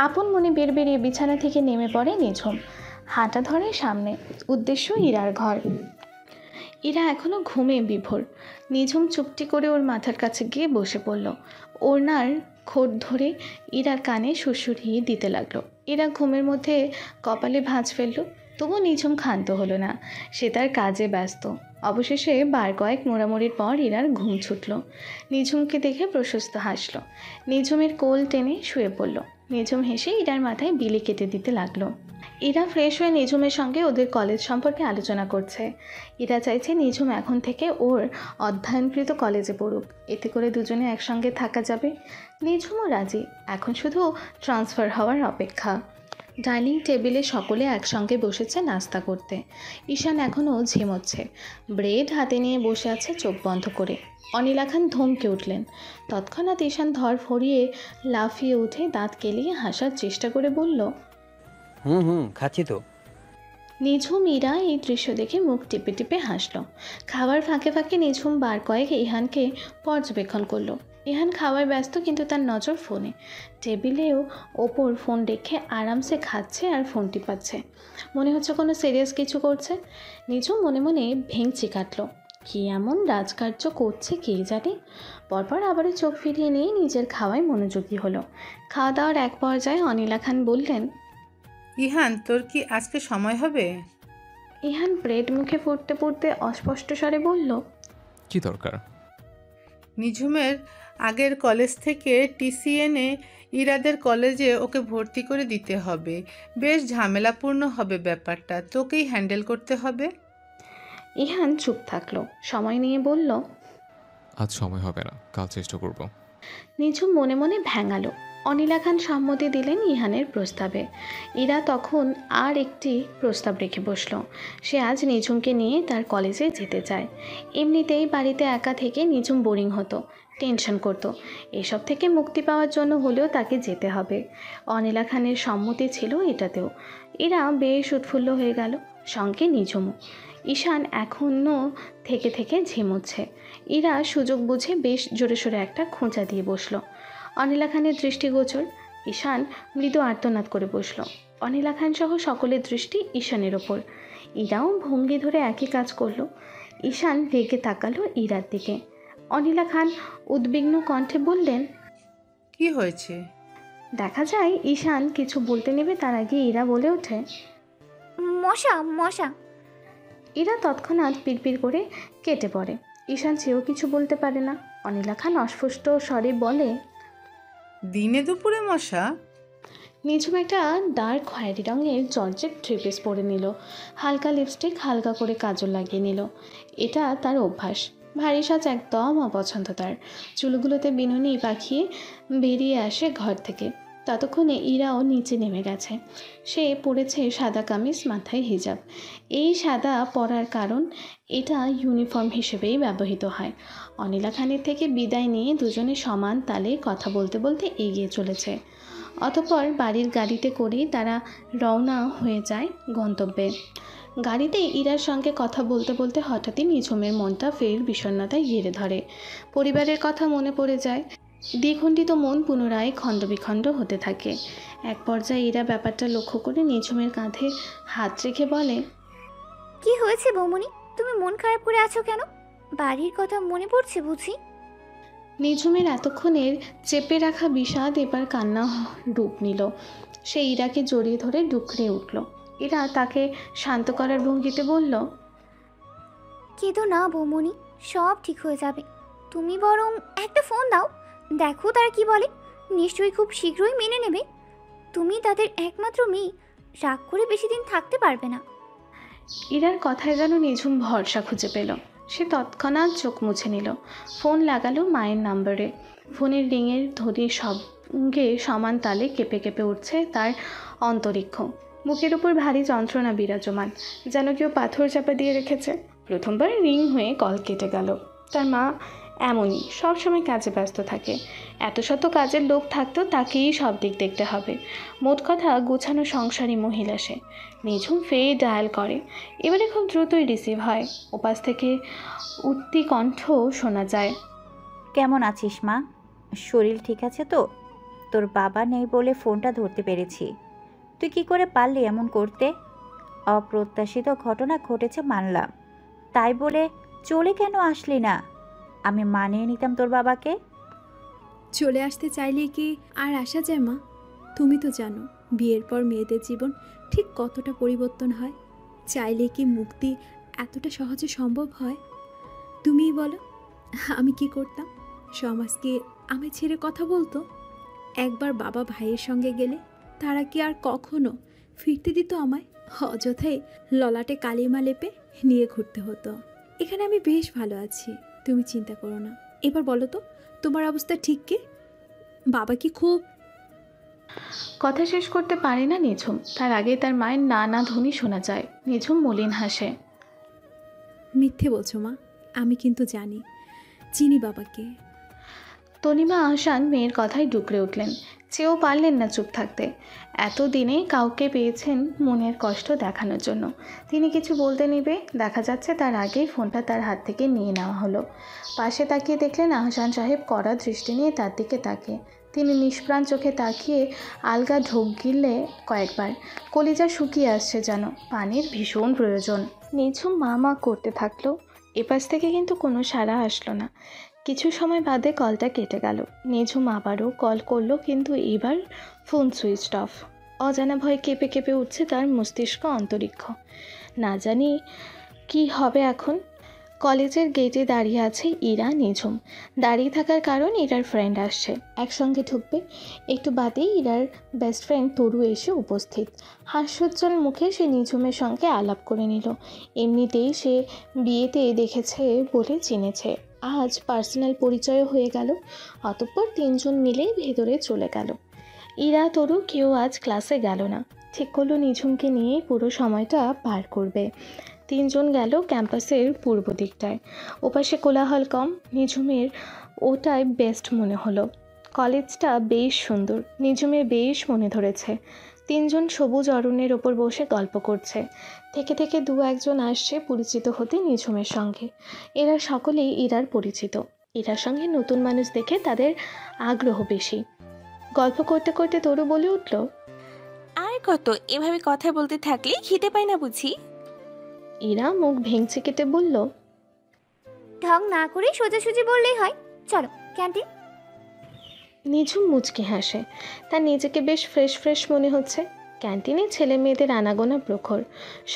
আপন মনে বেরিয়ে বিছানা থেকে নেমে পড়ে নিঝুম। হাঁটা ধরে সামনে। উদ্দেশ্য ইরার ঘর। ইরা এখনও ঘুমে বিভোর। নিঝুম চুপটি করে ওর মাথার কাছে গিয়ে বসে পড়ল। ওড়নার খোট ধরে ইরার কানে সুরসুরিয়ে দিতে লাগলো। ইরা ঘুমের মধ্যে কপালে ভাঁজ ফেলল। তবু নিঝুম ক্ষান্ত হলো না। সে তার কাজে ব্যস্ত। অবশেষে বার কয়েক মোড়ামুড়ির পর ইরার ঘুম ছুটল। নিঝুমকে দেখে প্রশস্ত হাসল। নিঝুমের কোল টেনে শুয়ে পড়ল। নিঝুম হেসে ইরার মাথায় বিলি কেটে দিতে লাগলো। ইরা ফ্রেশ হয়ে নিঝুমের সঙ্গে ওদের কলেজ সম্পর্কে আলোচনা করছে। ইরা চাইছে নিঝুম এখন থেকে ওর অধ্যয়নকৃত কলেজে পড়ুক। এতে করে দুজনে একসঙ্গে থাকা যাবে। নিঝুমও রাজি। এখন শুধু ট্রান্সফার হওয়ার অপেক্ষা। ডাইনিং টেবিলে সকলে একসঙ্গে বসেছে নাস্তা করতে। ঈশান এখনও ঝিমোচ্ছে। ব্রেড হাতে নিয়ে বসে আছে চোখ বন্ধ করে। অনিলা খান ধমকে উঠলেন। তৎক্ষণাৎ ঈশান ধর ফরিয়ে লাফিয়ে উঠে দাঁত কেলিয়ে হাসার চেষ্টা করে বলল, খাচ্ছি তো। নিঝুম ইরা এই দৃশ্য দেখে মুখ টিপে টিপে হাসল। খাওয়ার ফাঁকে ফাঁকে নিঝুম বার কয়েক ইহানকে পর্যবেক্ষণ করলো। ইহান খাওয়ায় ব্যস্ত, কিন্তু তার নজর ফোনে। টেবিলেও ওপর ফোন রেখে আরামসে খাচ্ছে আর ফোন টিপাচ্ছে। মনে হচ্ছে কোনো সিরিয়াস কিছু করছে। নিঝুম মনে মনে ভেঙচি কাটল। কী এমন রাজকার্য করছে কে জানে। পরপর আবারও চোখ ফিরিয়ে নিয়ে নিজের খাওয়ায় মনোযোগী হলো। খাওয়া দাওয়ার এক পর্যায়ে অনিলা খান বললেন, ইহান, তোর কি আজকে সময় হবে? ইহান ব্রেড মুখে পড়তে পড়তে অস্পষ্ট স্বরে বলল, কি দরকার? নিঝুমের আগের কলেজ থেকে টিসি এনে ইরাদের কলেজে ওকে ভর্তি করে দিতে হবে। বেশ ঝামেলাপূর্ণ হবে ব্যাপারটা, তোকেই হ্যান্ডেল করতে হবে। ইহান চুপ থাকলো, সময় নিয়ে বলল, আজ সময় হবে না, কাল চেষ্টা করব। নিঝুম মনে মনে ভ্যাঙালো। অনিলা খান সম্মতি দিলেন ইহানের প্রস্তাবে। ইরা তখন আর একটি প্রস্তাব রেখে বসল। সে আজ নিঝুমকে নিয়ে তার কলেজে যেতে চায়। এমনিতেই বাড়িতে একা থেকে নিঝুম বোরিং হতো, টেনশন করতো। এসব থেকে মুক্তি পাওয়ার জন্য হলেও তাকে যেতে হবে। অনিলা খানের সম্মতি ছিল এটাতেও। এরা বেশ উৎফুল্ল হয়ে গেল, সঙ্গে নিঝুমও। ঈশান এখনও থেকে থেকে ঝিমুচ্ছে। ইরা সুযোগ বুঝে বেশ জোরে সোরে একটা খোঁচা দিয়ে বসলো। অনিলা খানের দৃষ্টিগোচর। ঈশান মৃদু আর্তনাদ করে বসল। অনিলা খান সহ সকলের দৃষ্টি ঈশানের ওপর। ইরাও ভঙ্গি ধরে একই কাজ করলো। ঈশান রেগে তাকালো ইরার দিকে। অনিলা খান উদ্বিগ্ন কণ্ঠে বললেন, কি হয়েছে? দেখা যায় ঈশান কিছু বলতে নেবে তার আগে ইরা বলে ওঠে, মশা মশা। ইরা তৎক্ষণাৎ পিড়পিড় করে কেটে পড়ে। ঈশান চেয়েও কিছু বলতে পারে না। অনিলা খান অস্পষ্ট স্বরে বলে, দিনে দুপুরে মশা? নিঝুম একটা ডার্ক খয়েরি রঙের জর্জেট থ্রি পিস পরে নিল। হালকা লিপস্টিক, হালকা করে কাজল লাগিয়ে নিল। এটা তার অভ্যাস। ভারী সাজ একদম অপছন্দ তার। চুলগুলোতে বিনুনি পাখিয়ে বেরিয়ে আসে ঘর থেকে। ততক্ষণে ইরাও নিচে নেমে গেছে। সে পরেছে সাদা কামিজ, মাথায় হিজাব। এই সাদা পরার কারণ এটা ইউনিফর্ম হিসেবেই ব্যবহৃত হয়। অনিলা খানের থেকে বিদায় নিয়ে দুজনে সমান তালে কথা বলতে বলতে এগিয়ে চলেছে। অতঃপর বাড়ির গাড়িতে করেই তারা রওনা হয়ে যায় গন্তব্যে। গাড়িতে ইরার সঙ্গে কথা বলতে বলতে হঠাৎই নিঝুমের মনটা ফের বিষণ্ণতায় ঘিরে ধরে। পরিবারের কথা মনে পড়ে যায়। দ্বিখণ্ডিত মন পুনরায় খণ্ডবিখণ্ড হতে থাকে। এক পর্যায়ে ইরা ব্যাপারটা লক্ষ্য করে নিঝুমের কাঁধে হাত রেখে বলে, কি হয়েছে বৌমনি? তুমি মন খারাপ করে আছো কেন? বাড়ির কথা মনে পড়ছে বুঝি? নিঝুমের এতক্ষণের চেপে রাখা বিষাদ এবার কান্না রূপ নিল। সে ইরাকে জড়িয়ে ধরে ডুকরে উঠল। ইরা তাকে শান্ত করার ভঙ্গিতে বলল, কেঁদো না বৌমনি, সব ঠিক হয়ে যাবে। তুমি বরং একটা ফোন দাও, দেখো তারা কি বলে। নিশ্চয়ই খুব শীঘ্রই মেনে নেবে। তুমি তাদের একমাত্র মেয়ে, রাগ করে বেশি দিন থাকতে পারবে না। ইরার কথায় যেন নিঝুম ভরসা খুঁজে পেল। সে তৎক্ষণাৎ চোখ মুছে নিল। ফোন লাগালো মায়ের নাম্বারে। ফোনের রিংয়ের ধ্বনির সঙ্গে সমান তালে কেঁপে কেঁপে উঠছে তার অন্তরিক্ষ। বুকের উপর ভারী যন্ত্রণা বিরাজমান, যেন কেউ পাথর চাপা দিয়ে রেখেছে। প্রথমবার রিং হয়ে কল কেটে গেল। তার মা এমনই, সবসময় কাজে ব্যস্ত থাকে। এত শত কাজের লোক থাকতেও তাকেই সব দিক দেখতে হবে। মোট কথা গোছানো সংসারী মহিলা সে। নিঝুম ফের ডায়াল করে। এবারে খুব দ্রুতই রিসিভ হয়। ওপাশ থেকে উত্তি কণ্ঠ শোনা যায়, কেমন আছিস মা? শরীর ঠিক আছে তো? তোর বাবা নেই বলে ফোনটা ধরতে পেরেছি। তুই কি করে পারলি এমন করতে? অপ্রত্যাশিত ঘটনা ঘটেছে মানলাম, তাই বলে চলে কেন আসলি না? আমি মানিয়ে নিতাম তোর বাবাকে। চলে আসতে চাইলে কি আর আসা যায় মা? তুমি তো জানো বিয়ের পর মেয়েদের জীবন ঠিক কতটা পরিবর্তন হয়। চাইলে কি মুক্তি এতটা সহজে সম্ভব হয়? তুমিই বলো, আমি কি করতাম? সমাজ কি আমায় ছেড়ে কথা বলতো? একবার বাবা ভাইয়ের সঙ্গে গেলে তারা কি আর কখনো ফিরতে দিত আমায়? অযথাই ললাটে কালিমা লেপে নিয়ে ঘুরতে হতো। এখানে আমি বেশ ভালো আছি, তুমি চিন্তা করো না। এবার বলো তো, তোমার অবস্থা ঠিক কি? বাবা কি খুব... কথা শেষ করতে পারে না নিঝুম। তার আগে তার মায়ের নানা ধ্বনি শোনা যায়। নিঝুম মলিন হাসে। মিথ্যে বলছো মা, আমি কিন্তু জানি, চিনি বাবাকে। তনিমা আহসান মেয়ের কথায় ডুকরে উঠলেন। চেয়েও পারলেন না চুপ থাকতে। এতদিনে কাউকে পেয়েছেন মনের কষ্ট দেখানোর জন্য। তিনি কিছু বলতে নেবে, দেখা যাচ্ছে তার আগেই ফোনটা তার হাত থেকে নিয়ে নেওয়া হলো। পাশে তাকিয়ে দেখলেন আহসান সাহেব কড়া দৃষ্টি নিয়ে তার দিকে তাকিয়ে। তিনি নিষ্প্রাণ চোখে তাকিয়ে আলগা ঢোক গিললে কয়েকবার। কলিজা শুকিয়ে আসছে যেন, পানির ভীষণ প্রয়োজন। নিঝুম মা মা করতে থাকলো। এপাশ থেকে কিন্তু কোনো সাড়া আসলো না। কিছু সময় বাদে কলটা কেটে গেল। নিঝুম আবারও কল করলো, কিন্তু এবার ফোন সুইচড অফ। অজানা ভয়ে কেঁপে কেঁপে উঠছে তার মস্তিষ্ক অন্তরিক্ষ। না জানি কি হবে এখন। কলেজের গেটে দাঁড়িয়ে আছে ইরা নিঝুম। দাঁড়িয়ে থাকার কারণ ইরার ফ্রেন্ড আসছে, একসঙ্গে ঢুকবে। একটু বাদেই ইরার বেস্ট ফ্রেন্ড তরু এসে উপস্থিত। হাস্যোজ্জ্বল মুখে সে নিঝুমের সঙ্গে আলাপ করে নিল। এমনিতেই সে বিয়েতে দেখেছে বলে চিনেছে, আজ পার্সোনাল পরিচয় হয়ে গেল। অতঃপর তিনজন মিলে ভেতরে চলে গেল। ইরা তরু কেউ আজ ক্লাসে গেল না, ঠিক করলো নিঝুমকে নিয়ে পুরো সময়টা পার করবে। তিনজন গেল ক্যাম্পাসের পূর্ব দিকটায়। ওপাশে কোলাহল কম, নিঝুমের ওটাই বেস্ট মনে হলো। কলেজটা বেশ সুন্দর, নিঝুমের বেশ মনে ধরেছে। তিনজন সবুজ অরণ্যের ওপর বসে গল্প করছে। থেকে থেকে দু একজন আসছে পরিচিত হতে নিঝুমের সঙ্গে। এরা সকলেই ইরার পরিচিত। ইরার সঙ্গে নতুন মানুষ দেখে তাদের আগ্রহ বেশি। গল্প করতে করতে তরু বলে উঠল, আর কত এভাবে কথা বলতে থাকলে খিদে পায় না বুঝি? ইরা মুখ ভেঙচি কেটে বলল, ঢং না করে সোজাসুজি বললেই হয়। চলো ক্যান্টিন। নিঝুম মুচকি হাসে। তার নিজেকে বেশ ফ্রেশ ফ্রেশ মনে হচ্ছে। ক্যান্টিনে ছেলে মেয়েদের আনাগোনা প্রখর।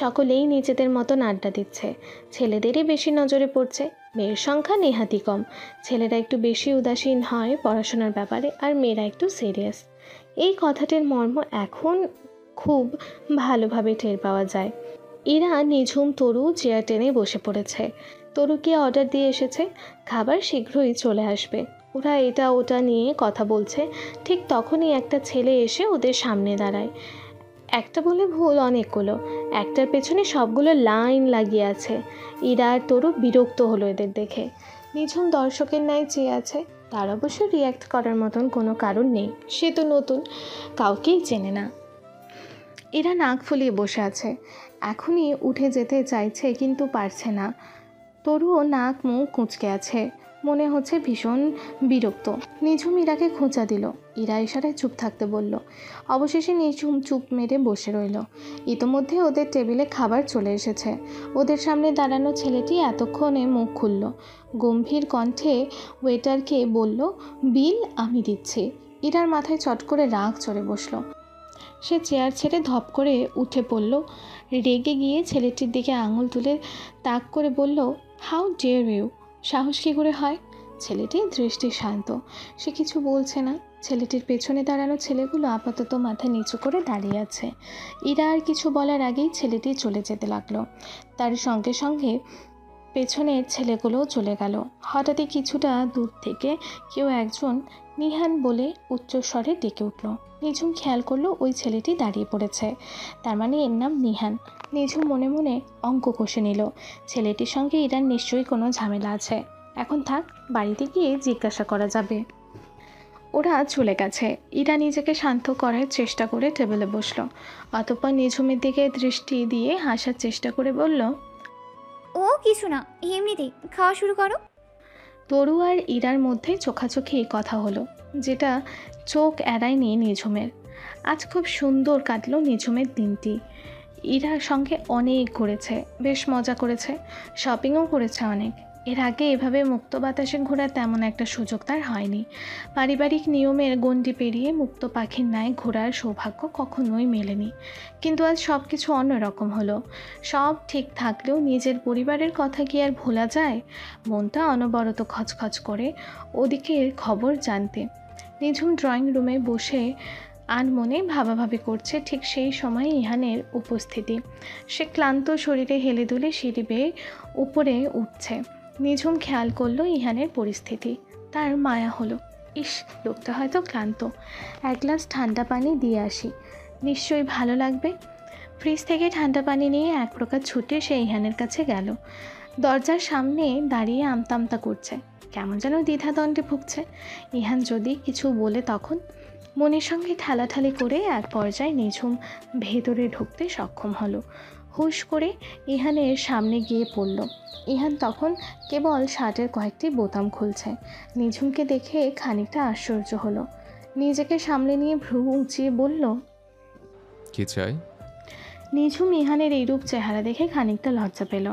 সকলেই নিজেদের মতন আড্ডা দিচ্ছে। ছেলেদেরই বেশি নজরে পড়ছে, মেয়ের সংখ্যা নেহাতি কম। ছেলেরা একটু বেশি উদাসীন হয় পড়াশোনার ব্যাপারে, আর মেয়েরা একটু সিরিয়াস। এই কথাটির মর্ম এখন খুব ভালোভাবে টের পাওয়া যায়। ইরা নিঝুম তরু চেয়ার টেনে বসে পড়েছে। তরুকে অর্ডার দিয়ে এসেছে, খাবার শীঘ্রই চলে আসবে। ওরা এটা ওটা নিয়ে কথা বলছে, ঠিক তখনই একটা ছেলে এসে ওদের সামনে দাঁড়ায়। একটা বলে ভুল, অনেকগুলো। একটার পেছনে সবগুলো লাইন লাগিয়ে আছে। ইরা আর তরু বিরক্ত হলো এদের দেখে। নিঝুম দর্শকের ন্যায় চেয়ে আছে। তার অবশ্য রিয়্যাক্ট করার মতন কোনো কারণ নেই, সে তো নতুন, কাউকেই চেনে না। এরা নাক ফুলিয়ে বসে আছে, এখনই উঠে যেতে চাইছে কিন্তু পারছে না। তরুও নাক মুখ কুঁচকে আছে, মনে হচ্ছে ভীষণ বিরক্ত। নিঝুম ইরাকে খোঁচা দিল। ইরা ইশারায় চুপ থাকতে বলল। অবশেষে নিঝুম চুপ মেরে বসে রইল। ইতোমধ্যে ওদের টেবিলে খাবার চলে এসেছে। ওদের সামনে দাঁড়ানো ছেলেটি এতক্ষণে মুখ খুলল। গম্ভীর কণ্ঠে ওয়েটারকে বলল, বিল আমি দিচ্ছি। ইরার মাথায় চট করে রাগ চড়ে বসল। সে চেয়ার ছেড়ে ধপ করে উঠে পড়ল। রেগে গিয়ে ছেলেটির দিকে আঙুল তুলে তাক করে বলল, হাউ ডেয়ার ইউ, সাহস কী করে হয়? ছেলেটির দৃষ্টি শান্ত, সে কিছু বলছে না। ছেলেটির পেছনে দাঁড়ানো ছেলেগুলো আপাতত মাথা নিচু করে দাঁড়িয়ে আছে। ইরা আর কিছু বলার আগেই ছেলেটি চলে যেতে লাগলো। তার সঙ্গে সঙ্গে পেছনের ছেলেগুলোও চলে গেল। হঠাৎই কিছুটা দূর থেকে কেউ একজন নিহান বলে উচ্চস্বরে ডেকে উঠল। নিঝুম খেয়াল করলো ওই ছেলেটি দাঁড়িয়ে পড়েছে, তার মানে এর নাম নিহান। নিঝুম মনে মনে অঙ্ক কষে নিল, ছেলেটির সঙ্গে ইরার নিশ্চয়ই কোনো ঝামেলা আছে। এখন থাক, বাড়িতে গিয়ে জিজ্ঞাসা করা যাবে। ওরা চলে গেছে। ইরা নিজেকে শান্ত করার চেষ্টা করে টেবিলে বসলো। অতঃপর নিঝুমের দিকে দৃষ্টি দিয়ে হাসার চেষ্টা করে বলল, ও কিছু না, এমনিতেই খাওয়া শুরু করো। তরু আর ইরার মধ্যে চোখাচোখি কথা হলো, যেটা চোখ এড়ায়নি নিঝুমের। আজ খুব সুন্দর কাটলো নিঝুমের দিনটি। ইরার সঙ্গে অনেক ঘুরেছে, বেশ মজা করেছে, শপিংও করেছে অনেক। এর আগে এভাবে মুক্ত বাতাসে ঘোরার তেমন একটা সুযোগ তার হয়নি। পারিবারিক নিয়মের গণ্ডি পেরিয়ে মুক্ত পাখির ন্যায় ঘোরার সৌভাগ্য কখনোই মেলেনি। কিন্তু আজ সব কিছু অন্যরকম হলো। সব ঠিক থাকলেও নিজের পরিবারের কথা কি আর ভোলা যায়? মনটা অনবরত খচখচ করে ওদিকে খবর জানতে। নিঝুম ড্রয়িং রুমে বসে আনমনে ভাবাভাবি করছে। ঠিক সেই সময় ইহানের উপস্থিতি। সে ক্লান্ত শরীরে হেলে দুলে সিঁড়ি বেয়ে উপরে উঠছে। নিঝুম খেয়াল করলো ইহানের পরিস্থিতি, তার মায়া হলো। ইস, লোকটা হয়তো ক্লান্ত, এক গ্লাস ঠান্ডা পানি দিয়ে আসি, নিশ্চয়ই ভালো লাগবে। ফ্রিজ থেকে ঠান্ডা পানি নিয়ে এক প্রকার ছুটে সে ইহানের কাছে গেল। দরজার সামনে দাঁড়িয়ে আমতা আমতা করছে, কেমন যেন দ্বিধাদ্বন্দ্বে ভুগছে। ইহান যদি কিছু বলে তখন মনের সঙ্গে ঠেলাঠালি করে এক পর্যায়ে নিঝুম ভেতরে ঢুকতে সক্ষম হলো। হুশ করে ইহানের সামনে গিয়ে পড়ল। ইহান তখন কেবল শার্টের কয়েকটি বোতাম খুলছে। নিঝুমকে দেখে খানিকটা আশ্চর্য হলো। নিজেকে সামলে নিয়ে ভ্রু উঁচিয়ে বলল, কি চাই? নিঝুম ইহানের এইরূপ চেহারা দেখে খানিকটা লজ্জা পেল।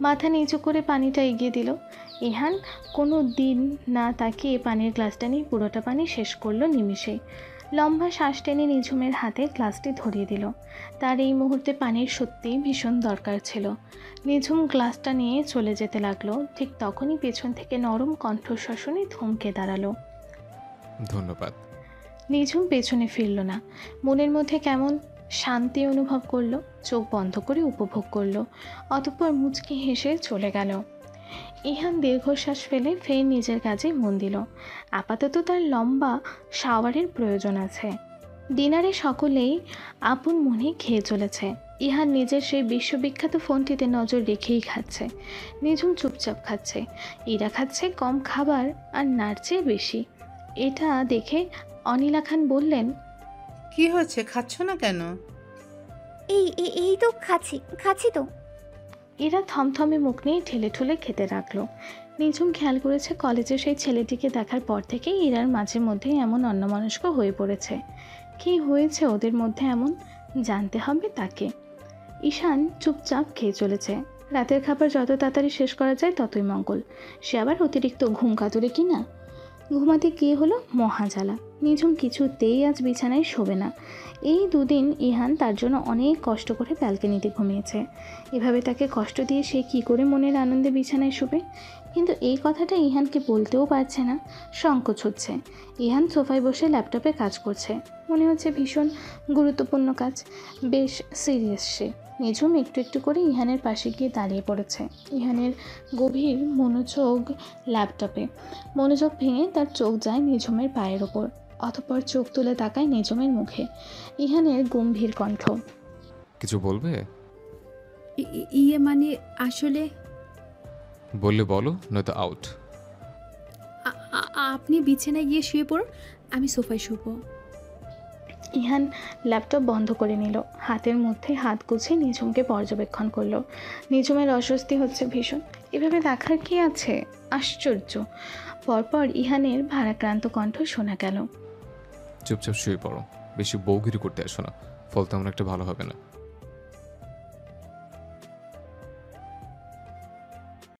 মাথা নিচু করে পানিটা এগিয়ে দিল। ইহান কোনো দিন না তাকিয়ে পানির গ্লাসটা নিয়ে পুরোটা পানি শেষ করলো নিমিষেই। লম্বা শ্বাস টেনে নিঝুমের হাতে গ্লাসটি ধরিয়ে দিল। তার এই মুহূর্তে পানির সত্যিই ভীষণ দরকার ছিল। নিঝুম গ্লাসটা নিয়ে চলে যেতে লাগলো। ঠিক তখনই পেছন থেকে নরম কণ্ঠস্বর শুনে থমকে দাঁড়ালো। ধন্যবাদ। নিঝুম পেছনে ফিরল না। মনের মধ্যে কেমন শান্তি অনুভব করলো, চোখ বন্ধ করে উপভোগ করলো, অতঃপর মুচকি হেসে চলে গেল। ইহান দীর্ঘশ্বাস ফেলে ফের নিজের কাজে মন দিল। আপাতত তার লম্বা শাওয়ারের প্রয়োজন আছে। ডিনারে সকলেই আপন মনে খেয়ে চলেছে। ইহান নিজের সেই বিশ্ববিখ্যাত ফোনটিতে নজর রেখেই খাচ্ছে। নিঝুম চুপচাপ খাচ্ছে। ইরা খাচ্ছে কম খাবার আর নাড়ছে বেশি। এটা দেখে অনিলা খান বললেন, কি হয়েছে, খাচ্ছ না কেন? এই তো খাচ্ছি তো। এরা থমথমে মুখ নিয়ে ঠেলে ঠুলে খেতে রাখলো। নিঝুম খেয়াল করেছে কলেজে সেই ছেলেটিকে দেখার পর থেকেই ইরার মাঝে মধ্যেই এমন অন্যমনস্ক হয়ে পড়েছে। কি হয়েছে ওদের মধ্যে এমন, জানতে হবে তাকে। ঈশান চুপচাপ খেয়ে চলেছে। রাতের খাবার যত তাড়াতাড়ি শেষ করা যায় ততই মঙ্গল। সে আবার অতিরিক্ত ঘুম কাতুরে কি না। ঘুমাতে গিয়ে হলো মহাজালা। নিঝুম কিছুতেই আজ বিছানায় শোবে না। এই দুদিন ইহান তার জন্য অনেক কষ্ট করে ব্যালকনিতে ঘুমিয়েছে। এভাবে তাকে কষ্ট দিয়ে সে কি করে মনের আনন্দে বিছানায় শোবে। কিন্তু এই কথাটা ইহানকে বলতেও পারছে না, সংকোচ হচ্ছে। ইহান সোফায় বসে ল্যাপটপে কাজ করছে। মনে হচ্ছে ভীষণ গুরুত্বপূর্ণ কাজ, বেশ সিরিয়াস সে। নিঝুম একটু একটু করে ইহানের পাশে গিয়ে দাঁড়িয়ে পড়েছে। ইহানের গভীর মনোযোগ ল্যাপটপে। মনোযোগ ভেঙে তার চোখ যায় নিঝুমের পায়ের ওপর। অতঃপর চোখ তুলে তাকায় নিঝুমের মুখে। ইহানের গম্ভীর কণ্ঠ, কিছু বলবে? ইয়ে মানে আসলে বললে বলো, নয়তো আউট। আপনি বিছানায় গিয়ে শুয়ে পড়ুন, আমি সোফায় শুবো। ইহান ল্যাপটপ বন্ধ করে নিল। হাতের মধ্যে হাত গুছিয়ে নিঝুমকে পর্যবেক্ষণ করলো। নিঝুমের অস্বস্তি হচ্ছে ভীষণ। এভাবে দেখার কি আছে, আশ্চর্য। পরপর ইহানের ভারাক্রান্ত কণ্ঠ শোনা গেল, চুপচাপ শুয়ে পড়ো, বেশি বউগিরি করতে আসো না, ফল তেমন একটা ভালো হবে না।